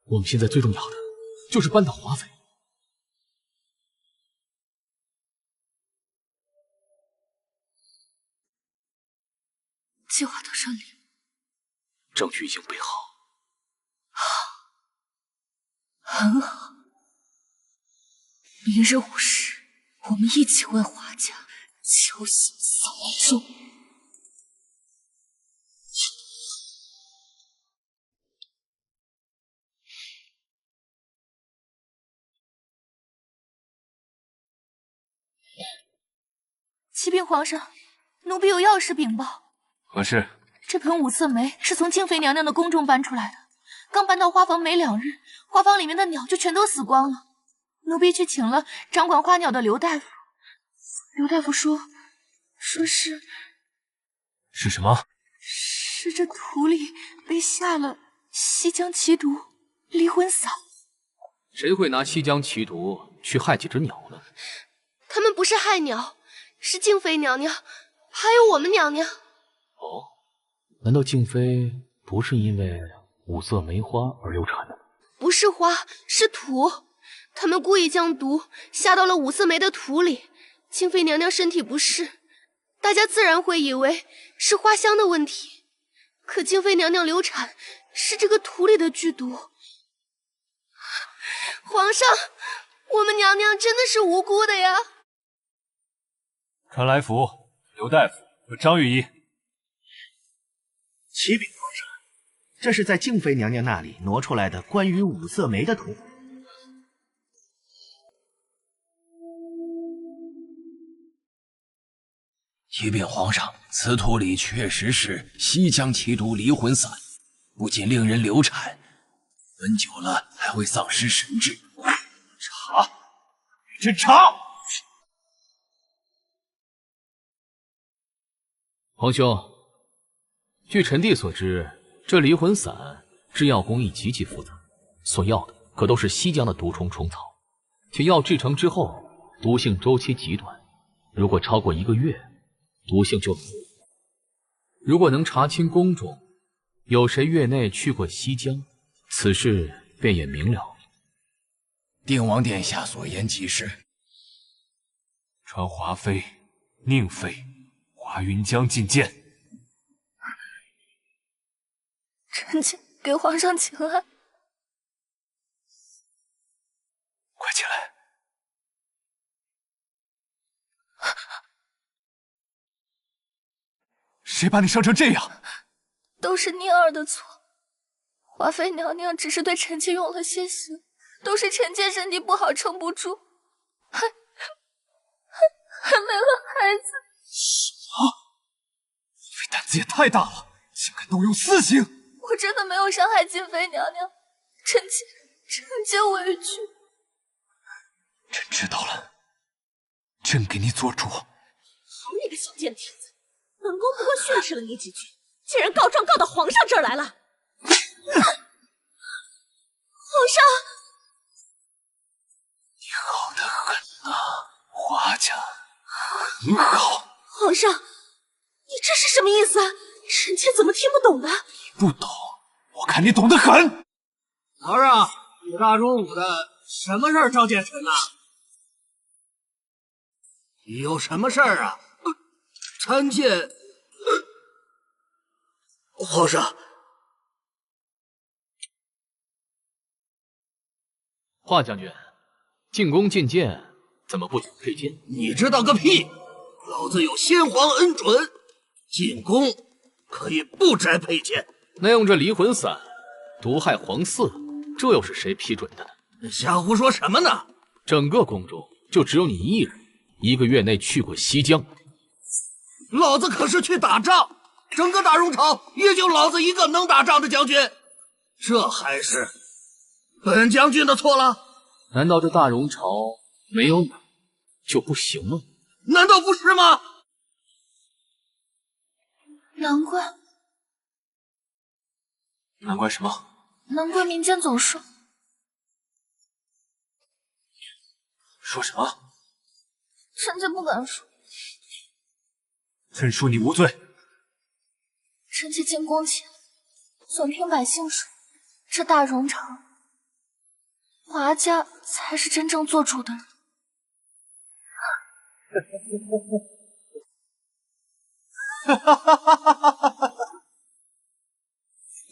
我们现在最重要的就是扳倒华妃。计划都顺利，证据已经备好。很好。明日午时，我们一起为华家敲响扫帚。启禀皇上，奴婢有要事禀报。何事？这盆五色梅是从静妃娘娘的宫中搬出来的，刚搬到花房没2日，花房里面的鸟就全都死光了。奴婢去请了掌管花鸟的刘大夫，刘大夫说是什么？是这土里被下了西江奇毒离魂散。谁会拿西江奇毒去害几只鸟呢？他们不是害鸟，是静妃娘娘，还有我们娘娘。哦，难道静妃不是因为五色梅花而流产的？不是花，是土。他们故意将毒下到了五色梅的土里，静妃娘娘身体不适，大家自然会以为是花香的问题。可静妃娘娘流产是这个土里的剧毒。皇上，我们娘娘真的是无辜的呀！传来福，刘大夫和张御医。启禀皇上，这是在静妃娘娘那里挪出来的关于五色梅的图。启禀皇上，此土里确实是西江奇毒离魂散，不仅令人流产，闻久了还会丧失神智。查，与朕查！皇兄，据臣弟所知，这离魂散制药工艺极其复杂，所要的可都是西江的毒虫虫草，且药制成之后，毒性周期极短，如果超过1个月，毒性就没了。如果能查清宫中有谁月内去过西江，此事便也明了。定王殿下所言极是。传华妃、宁妃、华云江觐见。臣妾给皇上请安。快起来！谁把你伤成这样？都是宁儿的错，华妃娘娘只是对臣妾用了些刑，都是臣妾身体不好撑不住，还没了孩子。什么？华妃胆子也太大了，竟敢动用私刑！我真的没有伤害静妃娘娘，臣妾委屈。朕知道了，朕给你做主。好你个小贱蹄子，本宫不过训斥了你几句，竟然告状告到皇上这儿来了。皇上，你好得很啊，华家很好。皇上，你这是什么意思啊？臣妾怎么听不懂的？你不懂，我看你懂得很。皇上，你大中午的什么事儿召见臣呐？有什么事儿啊？臣妾……皇上，华将军，进宫觐见怎么不讲佩剑？你知道个屁！老子有先皇恩准，进宫可以不摘佩剑。那用这离魂散毒害皇嗣，这又是谁批准的呢？瞎胡说什么呢？整个宫中就只有你一人1个月内去过西江。老子可是去打仗，整个大戎朝也就老子一个能打仗的将军，这还是本将军的错了？难道这大戎朝没有你就不行吗？难道不是吗？难怪什么？难怪民间总说说什么？臣妾不敢说。朕恕你无罪。臣妾进宫前，总听百姓说，这大荣朝，华家才是真正做主的人。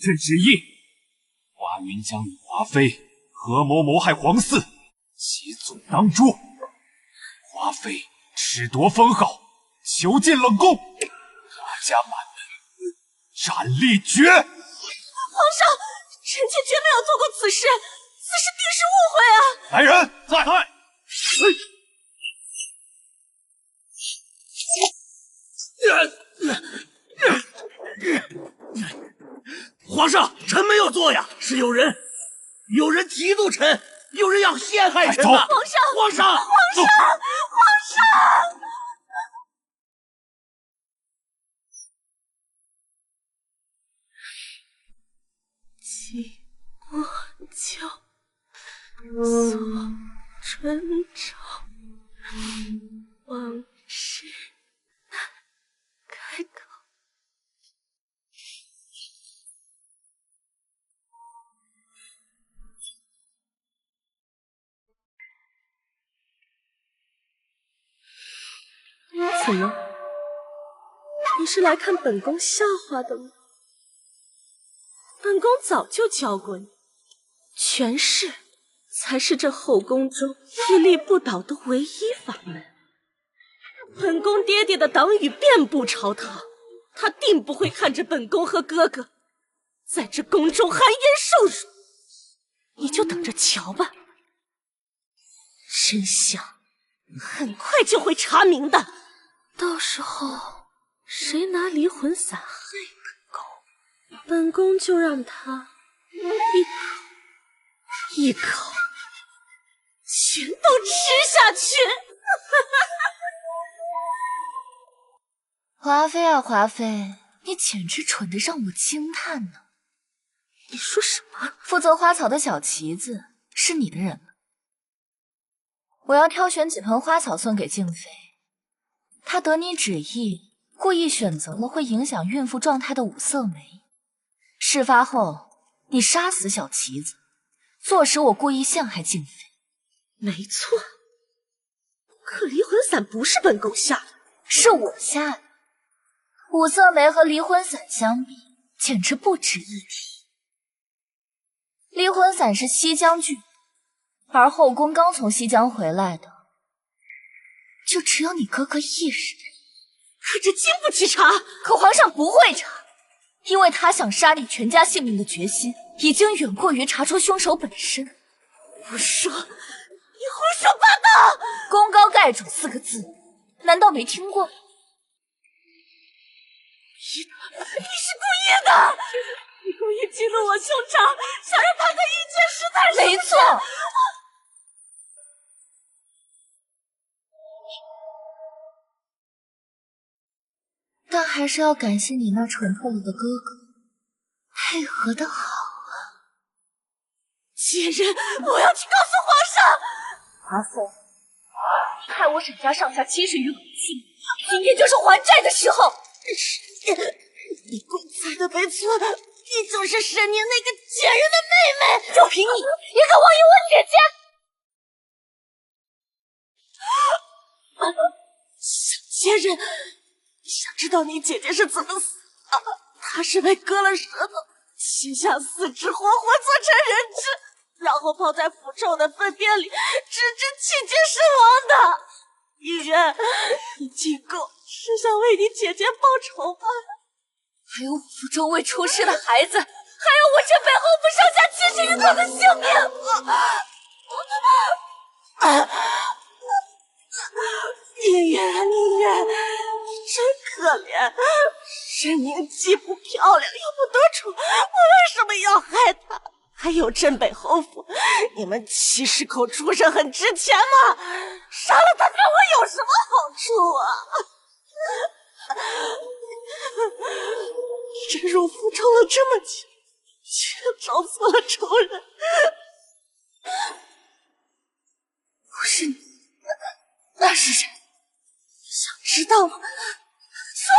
朕旨意，华云江与华妃合谋谋害皇嗣，其罪当诛。华妃褫夺封号，囚禁冷宫，华家满门斩立决。皇上，臣妾绝没有做过此事，此事定是误会啊！来人，在！皇上，臣没有做呀，是有人嫉妒臣，有人要陷害臣呐！皇上，皇上，皇上，皇上！寂寞酒锁春朝，往事难开口。怎么？你是来看本宫笑话的吗？本宫早就教过你，权势才是这后宫中屹立不倒的唯一法门。本宫爹爹的党羽遍布朝堂，他定不会看着本宫和哥哥在这宫中含冤受辱。你就等着瞧吧，真相很快就会查明的。到时候谁拿离魂散害本宫就让他一口全都吃下去。华妃啊，华妃，你简直蠢得让我惊叹呢！你说什么？负责花草的小旗子是你的人吗？我要挑选几盆花草送给静妃，她得你旨意，故意选择了会影响孕妇状态的五色梅。事发后，你杀死小旗子，坐实我故意陷害静妃。没错，可离魂散不是本宫下的，是我下的。五色梅和离魂散相比，简直不值一提。离魂散是西疆剧，而后宫刚从西疆回来的，就只有你哥哥一人。可这经不起查。可皇上不会查，因为他想杀你全家性命的决心，已经远过于查出凶手本身。胡说！你胡说八道！功高盖主4个字，难道没听过吗？你是故意的！你故意激怒我兄长，想让他的意见实在是……没错。但还是要感谢你那蠢透了的哥哥，配合的好啊！贱人，我要去告诉皇上！华妃，害我沈家上下70余口性命，今天就是还债的时候。你公猜的没错，你就是沈宁那个贱人的妹妹！就凭你，也敢妄议我姐姐！小贱人，想知道你姐姐是怎么死的？她是被割了舌头，切下4肢，活活做成人质，然后泡在腐臭的粪便里，直至气绝身亡的。女人，你进宫是想为你姐姐报仇吧？还有我腹中未出世的孩子，还有我这背后不上下70余口的性命！宁远，宁远，你真可怜。沈宁既不漂亮又不得宠，我为什么要害她？还有镇北侯府，你们70口畜生很值钱吗？杀了她对我有什么好处啊？深入腐臭了这么久，却找错了仇人。不是你，那是谁？想知道吗？说！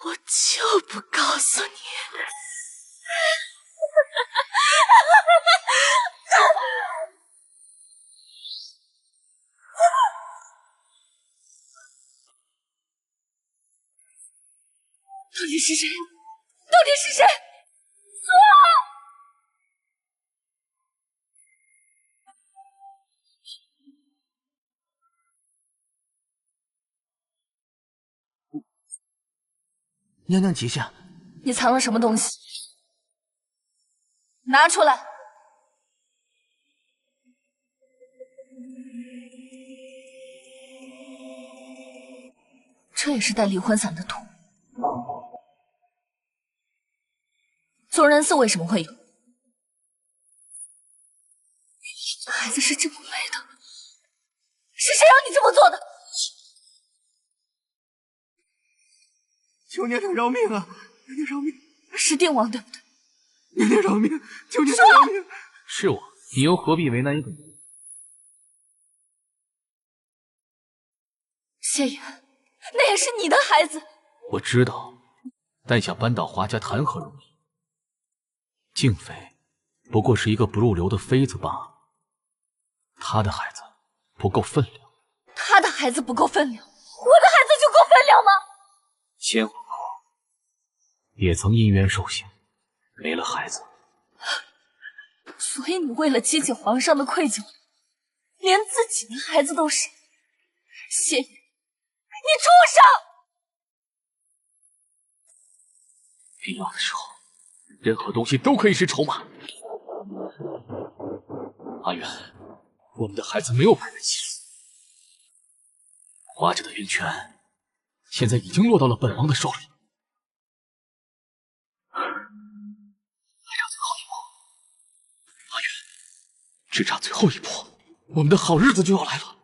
我就不告诉你。到底是谁？到底是谁？娘娘吉祥，你藏了什么东西？拿出来！这也是带离婚伞的图。宗人寺为什么会有？这孩子是这么来的？是谁让你这么做的？求娘娘饶命啊！娘娘饶命！是定王对不对？娘娘饶命！求娘娘饶命！是我，你又何必为难一个人？谢言，那也是你的孩子。我知道，但想扳倒华家谈何容易？静妃不过是一个不入流的妃子罢了，她的孩子不够分量。他的孩子不够分量，我的孩子就够分量吗？先皇后也曾因冤受刑，没了孩子。所以你为了激起皇上的愧疚，连自己的孩子都杀。谢言，你畜生！必要的时候，任何东西都可以是筹码。阿远，我们的孩子没有派人欺死，华家的冤权现在已经落到了本王的手里。还差最后一步，阿远，只差最后一步，我们的好日子就要来了。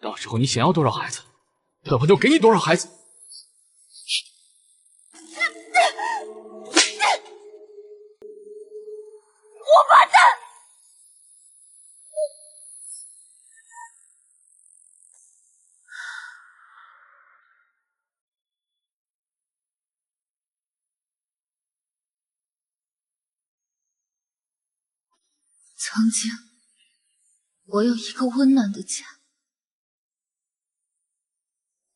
到时候你想要多少孩子，本王就给你多少孩子。王八蛋！曾经，我有一个温暖的家，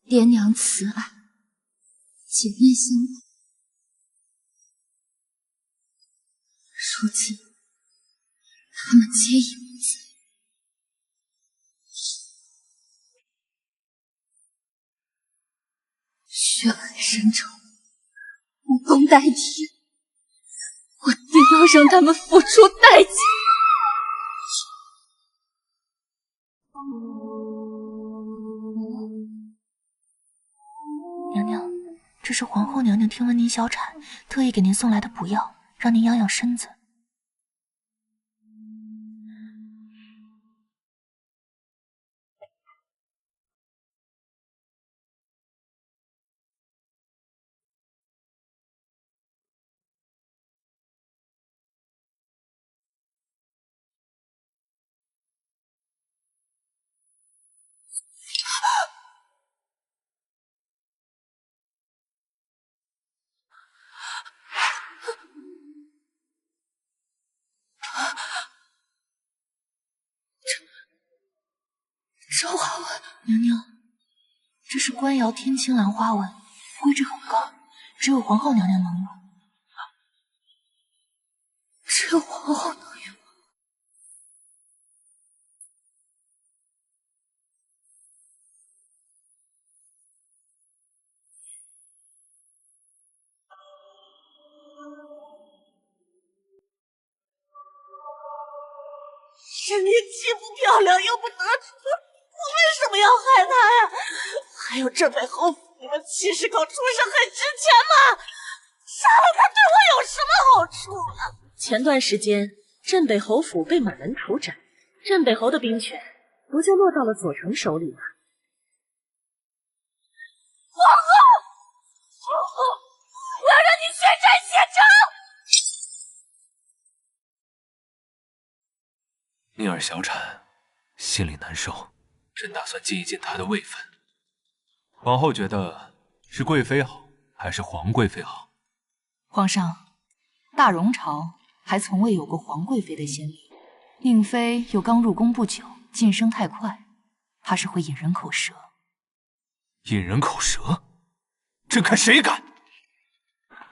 爹娘慈爱，姐妹相伴。如今，他们皆已不在。血海深仇，武功代替，我定要让他们付出代价。娘娘，这是皇后娘娘听闻您小产，特意给您送来的补药，让您养养身子。这花纹，娘娘，这是官窑天青兰花纹，规制很高，只有皇后娘娘能用。只有皇后能用。是你既不漂亮又不得宠，我为什么要害她呀？还有镇北侯府，你们70口畜生很值钱吗？杀了他对我有什么好处啊？前段时间，镇北侯府被满门屠斩，镇北侯的兵权不就落到了左丞手里吗？皇后，我要让你血债血偿！宁儿小产，心里难受，朕打算尽一尽她的位分。皇后觉得是贵妃好，还是皇贵妃好？皇上，大荣朝还从未有过皇贵妃的先例。宁妃又刚入宫不久，晋升太快，怕是会引人口舌。引人口舌？朕看谁敢！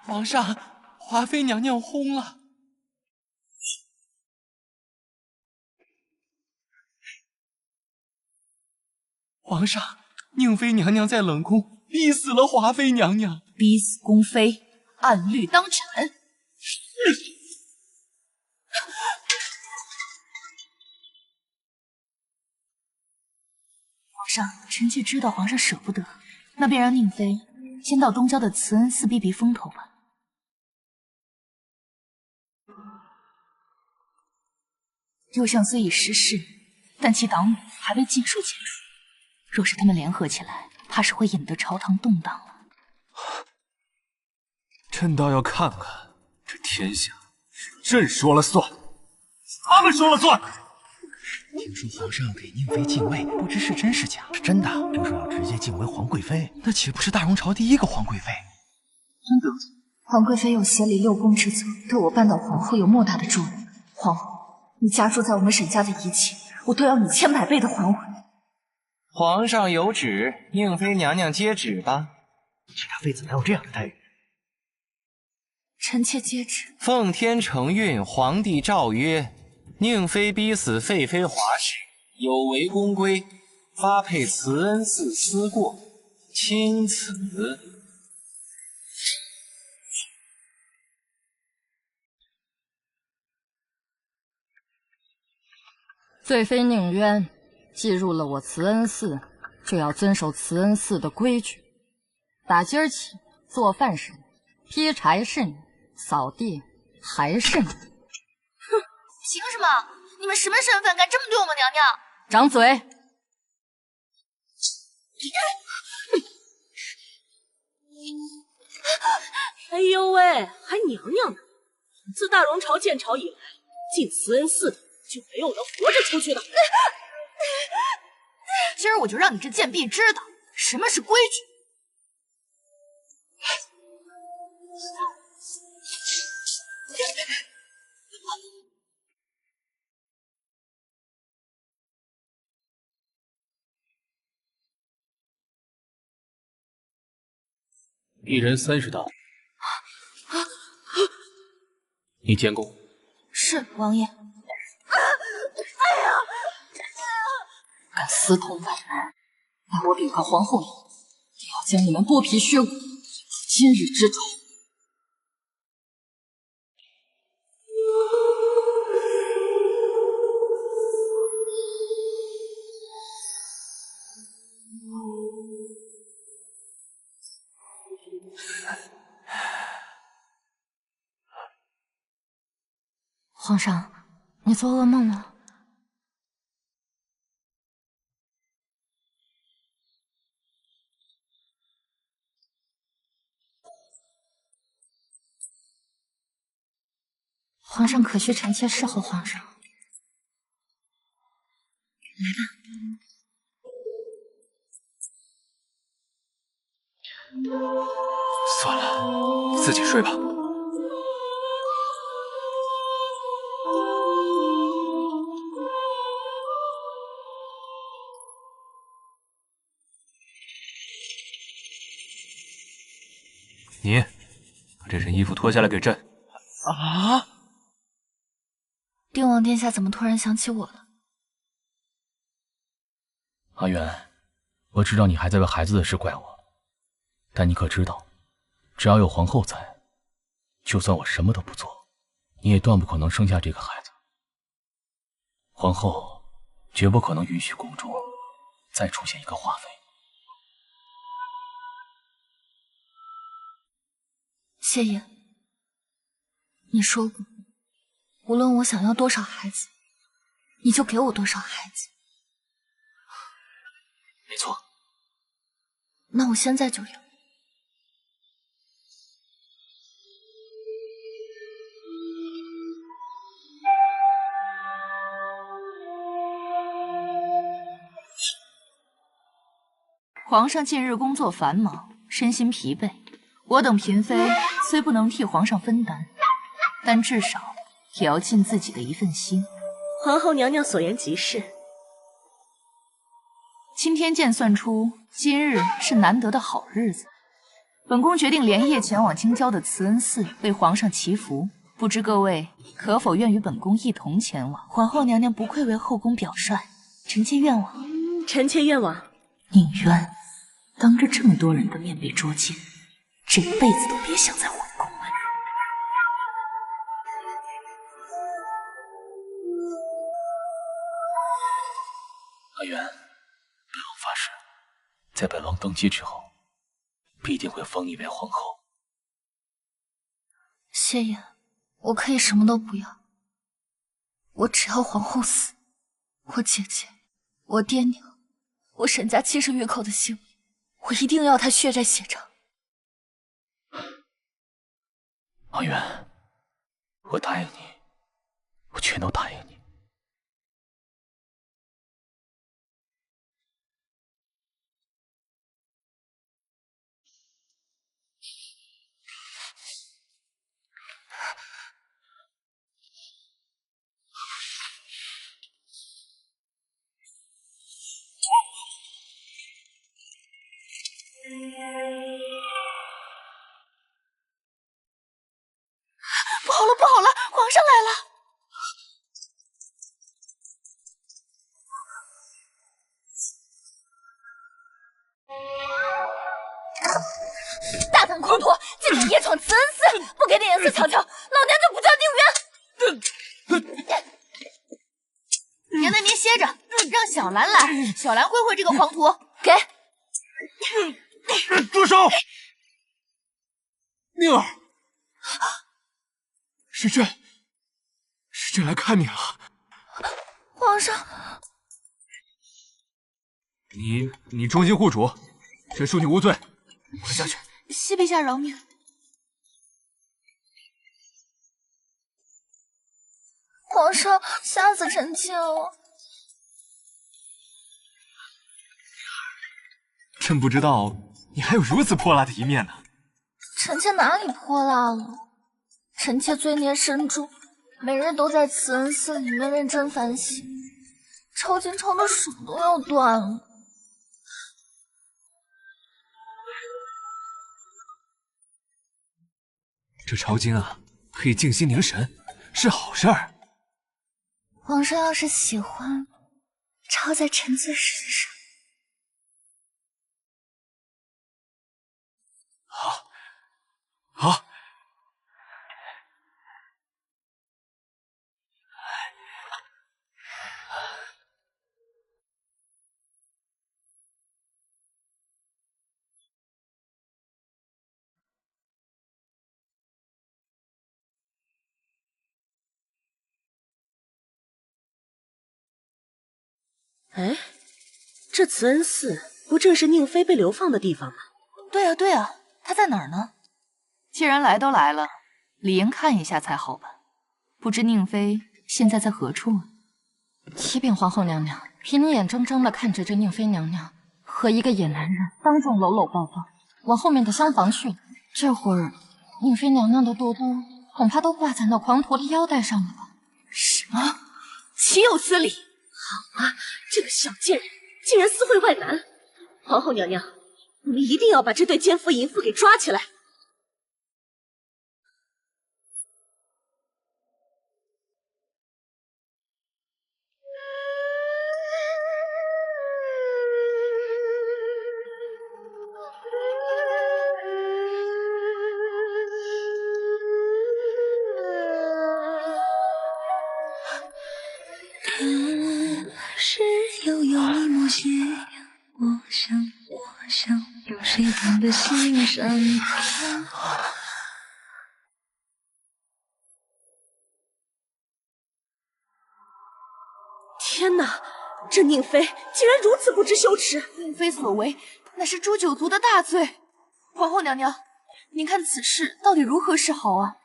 皇上，华妃娘娘轰了。皇上，宁妃娘娘在冷宫逼死了华妃娘娘，逼死宫妃，按律当斩。皇上，臣妾知道皇上舍不得，那便让宁妃先到东郊的慈恩寺避避风头吧。右相虽已逝世，但其党羽还未尽数结束。若是他们联合起来，怕是会引得朝堂动荡了。朕倒要看看，这天下朕说了算，他们说了算。听说皇上给宁妃进位，不知是真是假？是真的，听说要直接晋为皇贵妃，那岂不是大荣朝第一个皇贵妃？真得罪。皇贵妃有协理六宫之责，对我扳倒皇后有莫大的助力。皇后，你家住在我们沈家的一切，我都要你10000倍的还回。皇上有旨，宁妃娘娘接旨吧。其他妃子哪有这样的待遇？臣妾接旨。奉天承运，皇帝诏曰：宁妃逼死废妃华氏，有违宫规，发配慈恩寺思过，钦此。罪妃宁渊既入了我慈恩寺，就要遵守慈恩寺的规矩。打今儿起，做饭是你，劈柴是你，扫地还是你。凭什么？你们什么身份，敢这么对我们娘娘？掌嘴！哎呦喂，还娘娘呢！自大荣朝建朝以来，进慈恩寺的就没有能活着出去的。今儿我就让你这贱婢知道什么是规矩。一人30刀。你监工。是王爷。敢私通外人，待我禀告皇后以后，定要将你们剥皮削骨，今日之仇。皇上，你做噩梦了？皇上可需臣妾侍候皇上。来吧。算了，自己睡吧。你把这身衣服脱下来给朕。啊！定王殿下怎么突然想起我了？阿元，我知道你还在为孩子的事怪我，但你可知道，只要有皇后在，就算我什么都不做，你也断不可能生下这个孩子。皇后绝不可能允许宫中再出现一个华妃。谢爷，你说过，无论我想要多少孩子，你就给我多少孩子。没错。那我现在就要。皇上近日工作繁忙，身心疲惫，我等嫔妃虽不能替皇上分担，但至少也要尽自己的一份心。皇后娘娘所言极是。钦天监算出今日是难得的好日子，本宫决定连夜前往京郊的慈恩寺为皇上祈福，不知各位可否愿与本宫一同前往？皇后娘娘不愧为后宫表率，臣妾愿往。臣妾愿往。宁渊当着这么多人的面被捉奸，这辈子都别想再回宫了。阿元，本王发誓，在本王登基之后，必定会封你为皇后。谢言，我可以什么都不要，我只要皇后死，我姐姐，我爹娘，我沈家70余口的性命，我一定要他血债血偿。阿元，我答应你，我全都答应你。不好了，不好了，皇上来了！大胆狂徒，竟敢夜闯慈恩寺，不给点颜色瞧瞧，老娘就不叫宁渊！娘娘您歇着，让小兰来，小兰会会这个狂徒。给。住手！宁儿，是朕来看你了。皇上，你忠心护主，朕恕你无罪，快下去。谢陛下饶命。皇上，吓死臣妾了。朕不知道你还有如此泼辣的一面呢。臣妾哪里泼辣了？臣妾罪孽深重，每日都在慈恩寺里面认真反省，抄经抄的手都要断了。这抄经啊，可以静心凝神，是好事儿。皇上要是喜欢，抄在臣妾身上。好。哎，这慈恩寺不正是宁妃被流放的地方吗？对啊，对啊，她在哪儿呢？既然来都来了，理应看一下才好吧。不知宁妃现在在何处啊？启禀皇后娘娘，嫔眼睁睁地看着这宁妃娘娘和一个野男人当众搂搂抱抱，往后面的厢房去了。这会儿，宁妃娘娘的肚肚恐怕都挂在那狂徒的腰带上了吧？什么？岂有此理！好啊，这个小贱人竟然私会外男！皇后娘娘，你们一定要把这对奸夫淫妇给抓起来！是悠悠一抹斜阳，我想有谁懂得欣赏它。天哪，这宁妃竟然如此不知羞耻！宁妃所为乃是诛九族的大罪。皇后娘娘，您看此事到底如何是好啊？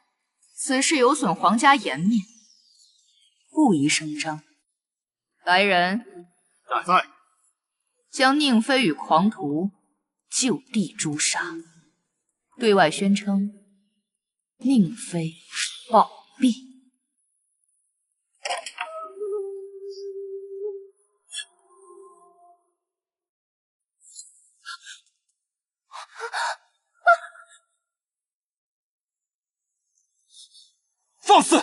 此事有损皇家颜面，不宜声张。来人，在。将宁妃与狂徒就地诛杀，对外宣称宁妃暴毙。放肆！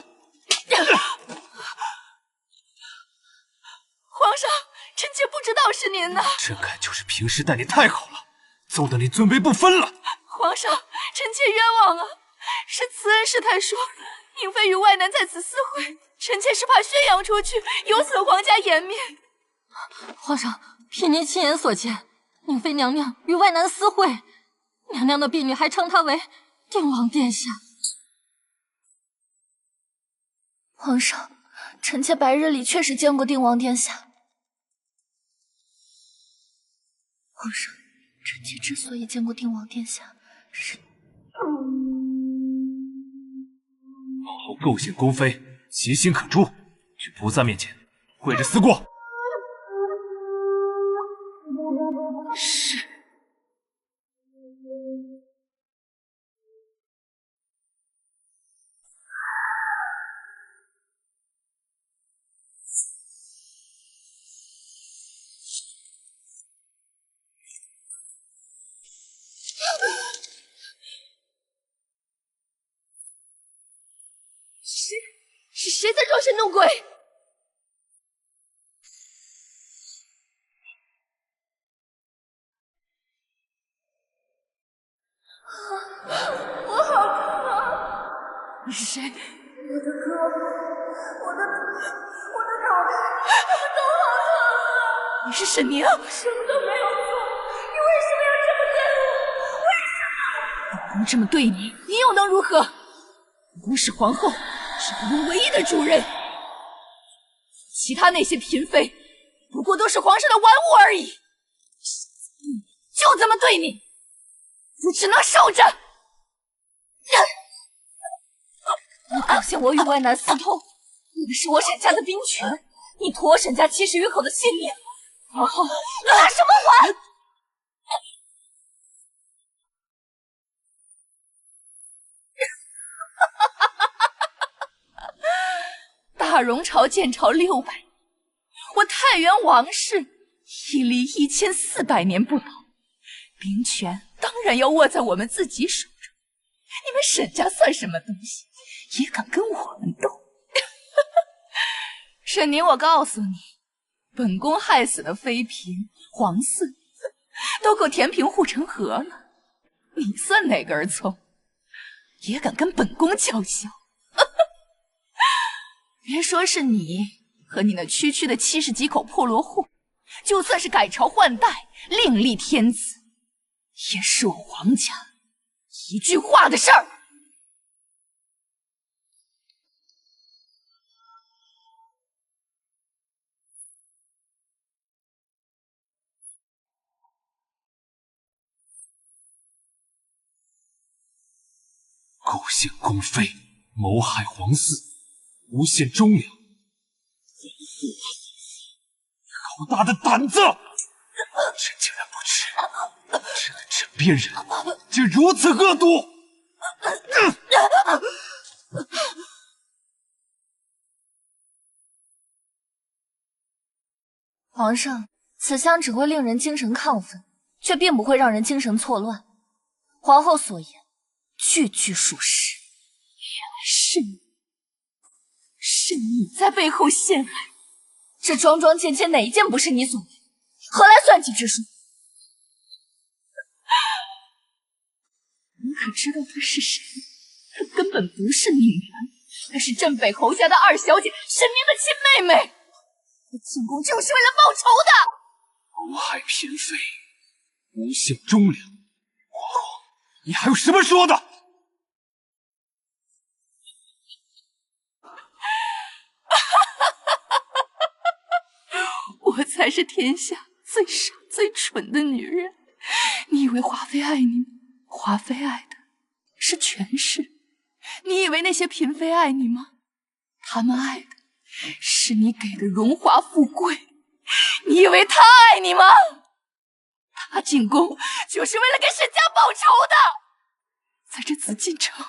皇上，臣妾不知道是您的。朕看就是平时待你太好了，揍得你尊卑不分了。皇上，臣妾冤枉啊！是慈恩师太说宁妃与外男在此私会，臣妾是怕宣扬出去，有损皇家颜面。皇上，凭您亲眼所见，宁妃娘娘与外男私会，娘娘的婢女还称她为定王殿下。皇上，臣妾白日里确实见过定王殿下。皇上，臣妾之所以见过定王殿下，是往后构陷宫妃，其心可诛，去菩萨面前跪着思过。是。谁在装神弄鬼？我好疼！你是谁？我的胳膊，我的脑袋，他们都好疼啊！你是沈宁？我什么都没有做，你为什么要这么对我？为什么？本宫这么对你，你又能如何？本宫是皇后，是本宫唯一的主人。其他那些嫔妃，不过都是皇上的玩物而已。就这么对你，你只能受着。你表现我与外男私通，为的是我沈家的兵权，你图我沈家70余口的性命。皇后，你拿什么还？大荣朝建朝600年，我太原王氏屹立1400年不倒，兵权当然要握在我们自己手中。你们沈家算什么东西，也敢跟我们斗？沈宁，我告诉你，本宫害死的妃嫔、皇嗣都够填平护城河了，你算哪根葱？也敢跟本宫叫嚣？别说是你和你那区区的70几口破落户，就算是改朝换代，另立天子，也是我皇家一句话的事儿。构陷宫妃，谋害皇嗣，诬陷忠良，好大的胆子！朕竟然不知，朕的枕边人竟如此恶毒！皇上，此香只会令人精神亢奋，却并不会让人精神错乱。皇后所言，句句属实。原来是你，是你在背后陷害。这桩桩件件哪一件不是你所为？何来算计之术？你可知道她是谁？她根本不是宁媛，她是镇北侯家的2小姐，沈宁的亲妹妹。她进宫就是为了报仇的。谋害嫔妃，诬陷忠良，皇后，你还有什么说的？我才是天下最傻最蠢的女人。你以为华妃爱你吗？华妃爱的是权势。你以为那些嫔妃爱你吗？她们爱的是你给的荣华富贵。你以为她爱你吗？进宫就是为了给沈家报仇的。在这紫禁城，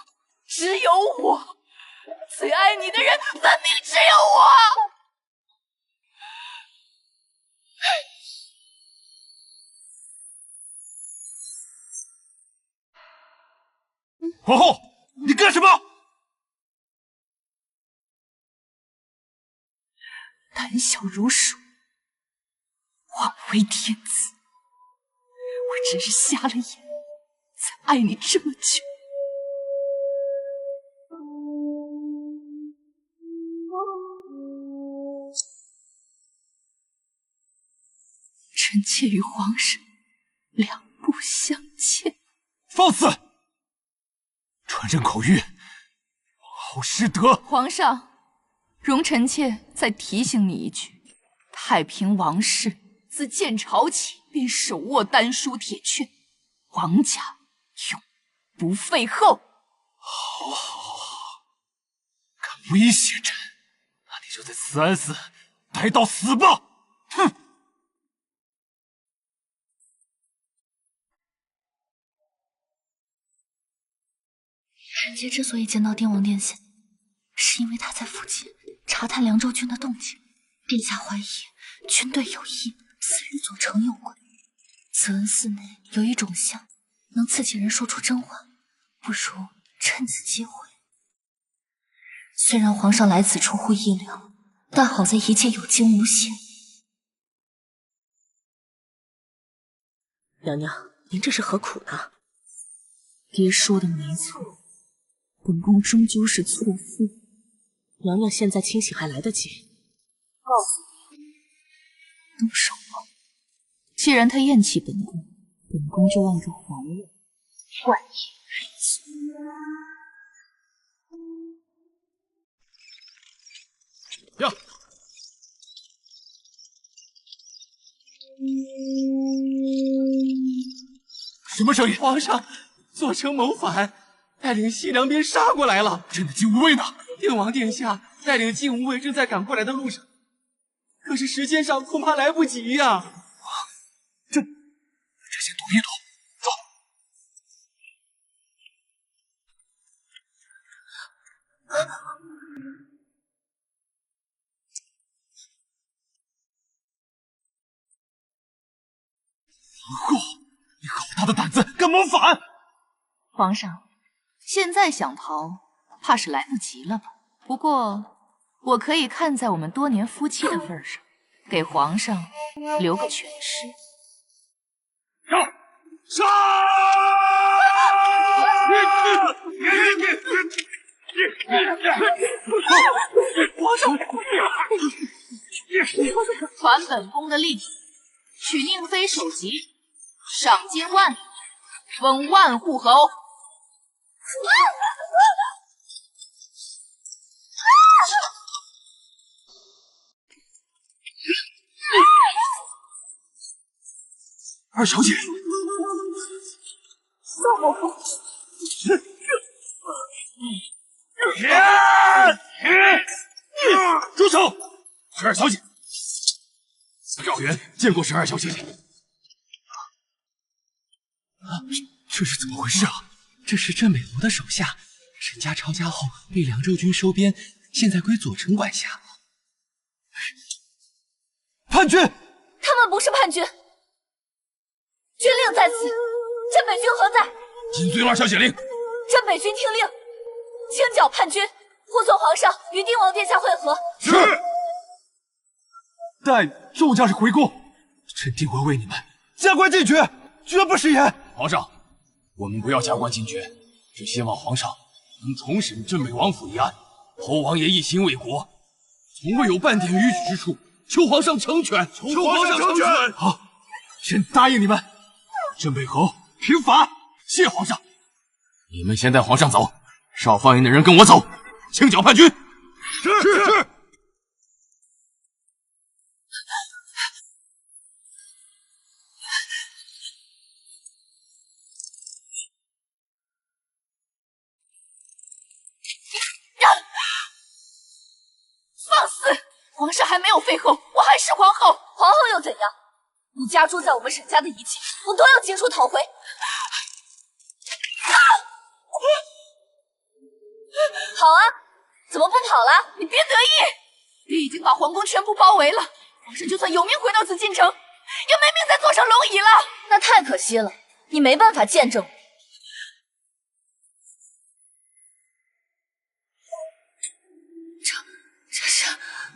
只有我最爱你的人，分明只有我。皇后，你干什么？胆小如鼠，枉为天子。我真是瞎了眼，才爱你这么久。臣妾与皇上两不相欠。放肆！传人口谕，皇后失德。皇上，容臣妾再提醒你一句：太平王室自建朝起便手握丹书铁券，王家永不废后。好，敢威胁朕，那你就在慈安寺待到死吧！哼！臣妾之所以见到定王殿下，是因为他在附近查探凉州军的动静。殿下怀疑军队有意，此与左丞有关。慈恩寺内有一种香，能刺激人说出真话，不如趁此机会。虽然皇上来此出乎意料，但好在一切有惊无险。娘娘，您这是何苦呢？爹说的没错，本宫终究是错夫。娘娘现在清醒还来得及。告诉你，动手吧。既然他厌弃本宫，本宫就按照皇位冠以黑族。呀！什么声音？皇上，左丞谋反，带领西凉兵杀过来了。朕的禁无卫呢？定王殿下带领禁无卫正在赶过来的路上，可是时间上恐怕来不及呀。这先躲一躲，走。皇后，你好大的胆子，敢谋反！皇上，现在想逃，怕是来不及了吧？不过，我可以看在我们多年夫妻的份上，给皇上留个全尸。杀！皇上，传本宫的令，取宁妃首级，赏金万两，封万户侯。二小姐，宋某夫，住手！十二小姐，赵元见过十二小姐。这是怎么回事啊？这是镇北侯的手下，沈家抄家后被凉州军收编，现在归左丞管辖。叛军！他们不是叛军，军令在此，镇北军何在？谨遵二小姐令。镇北军听令，清剿叛军，护送皇上与定王殿下会合。是。待众将士回宫，朕定会为你们加官进爵，绝不食言。皇上，我们不要加官进爵，只希望皇上能重审镇北王府一案。侯王爷一心为国，从未有半点逾矩之处，求皇上成全。求皇上成全。好，臣答应你们，镇北侯平反。谢皇上。你们先带皇上走，少放营的人跟我走，清剿叛军。是。放肆！皇上还没有废后，我还是皇后。皇后又怎样？你家住在我们沈家的一切，我都要尽数讨回。好啊，怎么不跑了？你别得意，你已经把皇宫全部包围了，皇上就算有命回到紫禁城，也没命再坐上龙椅了。那太可惜了，你没办法见证我。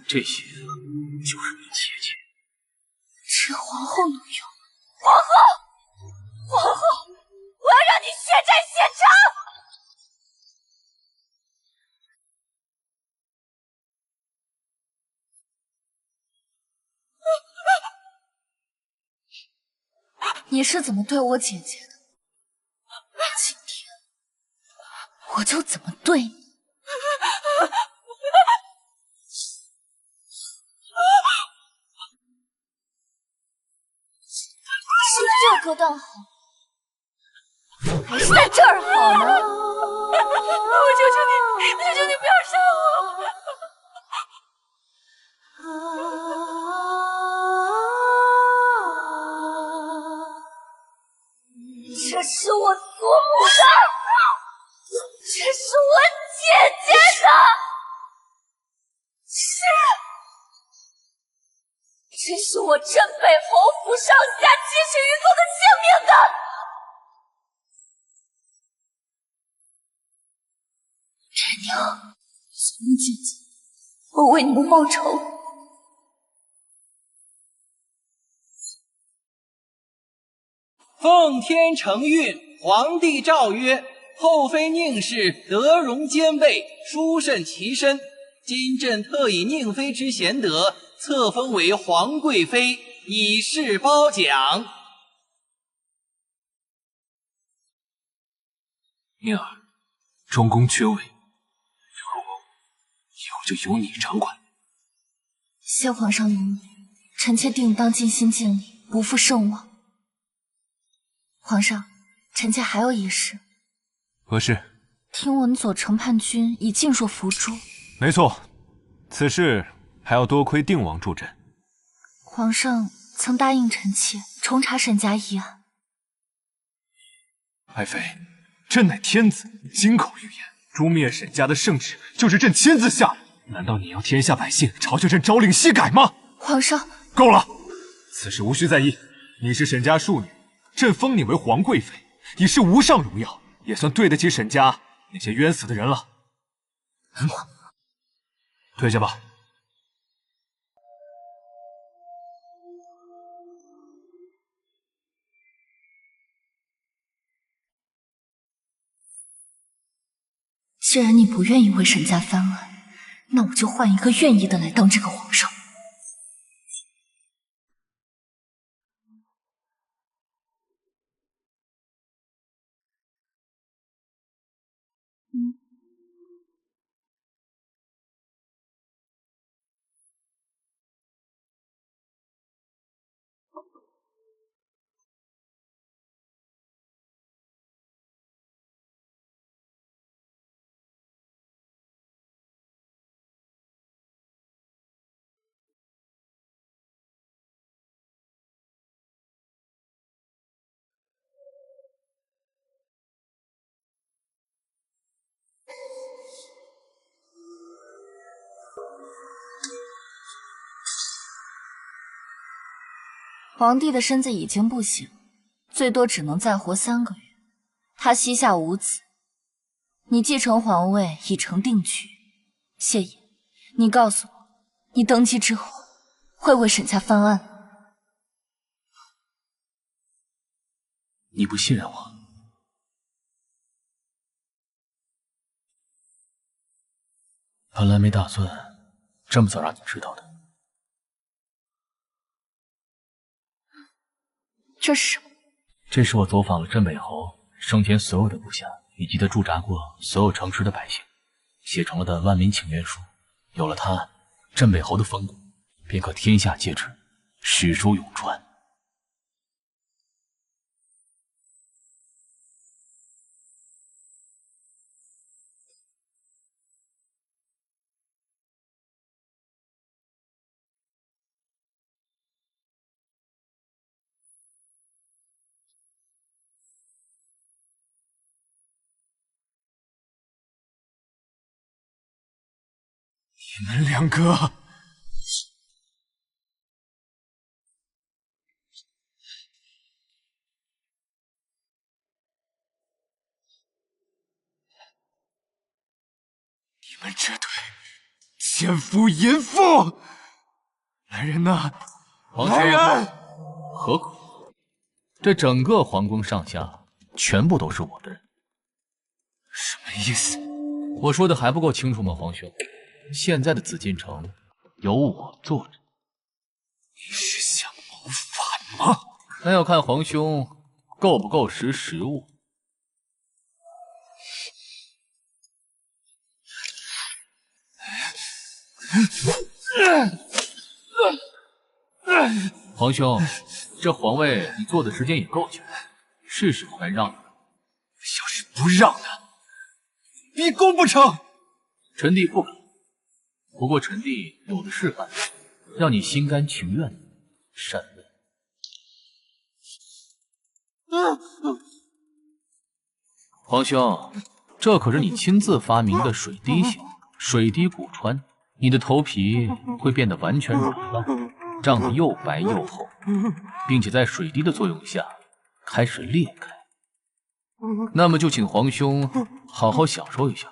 这些就是你姐姐。是皇后能用。皇后，皇后，我要让你血债血偿！你是怎么对我姐姐的，今天我就怎么对你。是这个当好，还是在这儿好呢？我求求你，求求你不要杀我！这是我祖母的，这是我姐姐的，这是我镇北侯府上下70余口的性命的。翟娘，小母姐姐，我为你们报仇。奉天承运，皇帝诏曰：后妃宁氏德容兼备，殊甚其身。今朕特以宁妃之贤德，册封为皇贵妃，以示褒奖。宁儿，中宫爵位，以后就由你掌管。谢皇上容易，臣妾定当尽心尽力，不负圣望。皇上，臣妾还有一事。何事？听闻左承叛军已尽数伏诛。没错，此事还要多亏定王助阵。皇上曾答应臣妾重查沈家一案。爱妃，朕乃天子，金口玉言，诛灭沈家的圣旨就是朕亲自下的。难道你要天下百姓朝着朕朝令夕改吗？皇上，够了，此事无需在意。你是沈家庶女，朕封你为皇贵妃，已是无上荣耀，也算对得起沈家那些冤死的人了。退下吧。既然你不愿意为沈家翻案，那我就换一个愿意的来当这个皇上。皇帝的身子已经不行，最多只能再活3个月。他膝下无子，你继承皇位已成定局。谢爷，你告诉我，你登基之后会为沈家翻案？你不信任我？本来没打算这么早让你知道的。这是什么？这是我走访了镇北侯生前所有的部下，以及他驻扎过所有城池的百姓，写成了的万民请愿书。有了它，镇北侯的封国便可天下皆知，史书永传。你们两个，你们这对奸夫淫妇！来人呐！来人！何苦？这整个皇宫上下全部都是我的人。什么意思？我说的还不够清楚吗，皇兄？现在的紫禁城由我做着。你是想谋反吗？那要看皇兄够不够识时务。皇兄，这皇位你坐的时间也够久，是时候该让了。要是不让他，逼宫不成？臣弟不敢。不过臣弟有的是办法，让你心甘情愿的禅位。皇兄，这可是你亲自发明的水滴刑，水滴骨穿，你的头皮会变得完全软烂，胀得又白又厚，并且在水滴的作用下开始裂开。那么就请皇兄好好享受一下。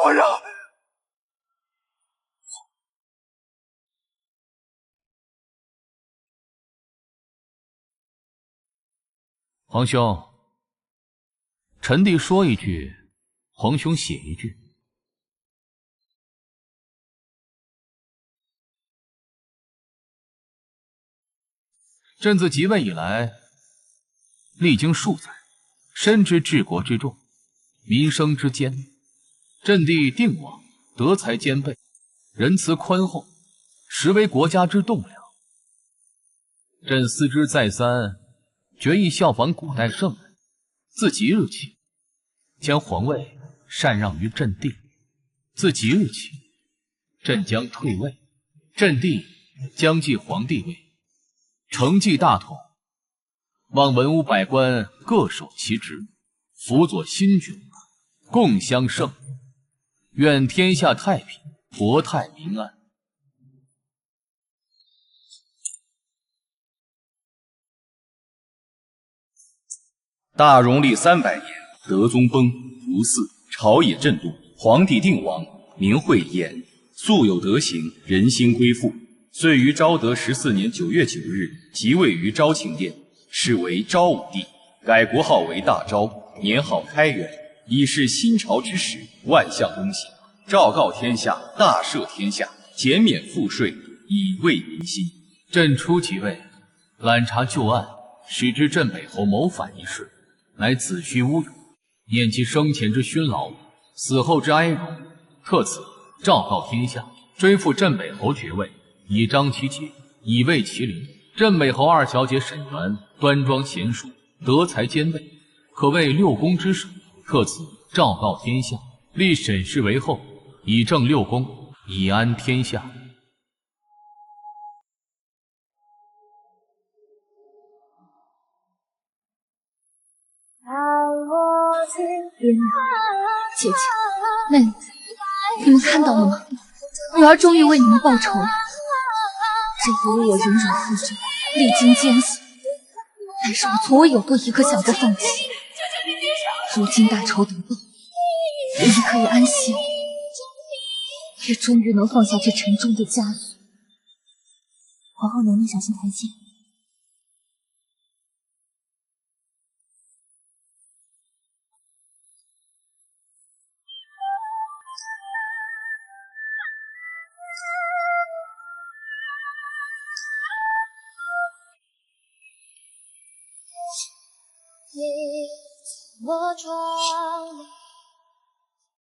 我让！皇兄，臣弟说一句，皇兄写一句。朕自即位以来，历经数载，深知治国之重，民生之艰。朕弟定王德才兼备，仁慈宽厚，实为国家之栋梁。朕思之再三，决意效仿古代圣人，自即日起，将皇位禅让于朕弟。自即日起，朕将退位，朕弟将继皇帝位，承继大统。望文武百官各守其职，辅佐新君，共襄盛举。愿天下太平，国泰民安。大荣历300年，德宗崩，如嗣，朝野震动，皇帝定王，民讳衍，素有德行，人心归附。遂于昭德14年9月9日即位于昭庆殿，是为昭武帝，改国号为大昭，年号开元，以示新朝之始，万象更新，昭告天下，大赦天下，减免赋税，以慰民心。朕初即位，览察旧案，使知镇北侯谋反一事，乃子虚乌有，念其生前之勋劳，死后之哀荣，特此昭告天下，追复镇北侯爵位，以彰其节，以慰其灵。镇北侯二小姐沈园端庄贤淑，德才兼备，可谓六宫之首，特此昭告天下，立沈氏为后，以正六宫，以安天下。姐姐，妹妹，你们看到了吗？女儿终于为你们报仇了。这一路我忍辱负重，历经艰辛，但是我从未有过一刻想过放弃。如今大仇得报，你们可以安心，也终于能放下这沉重的枷锁。皇后娘娘小心台阶。我装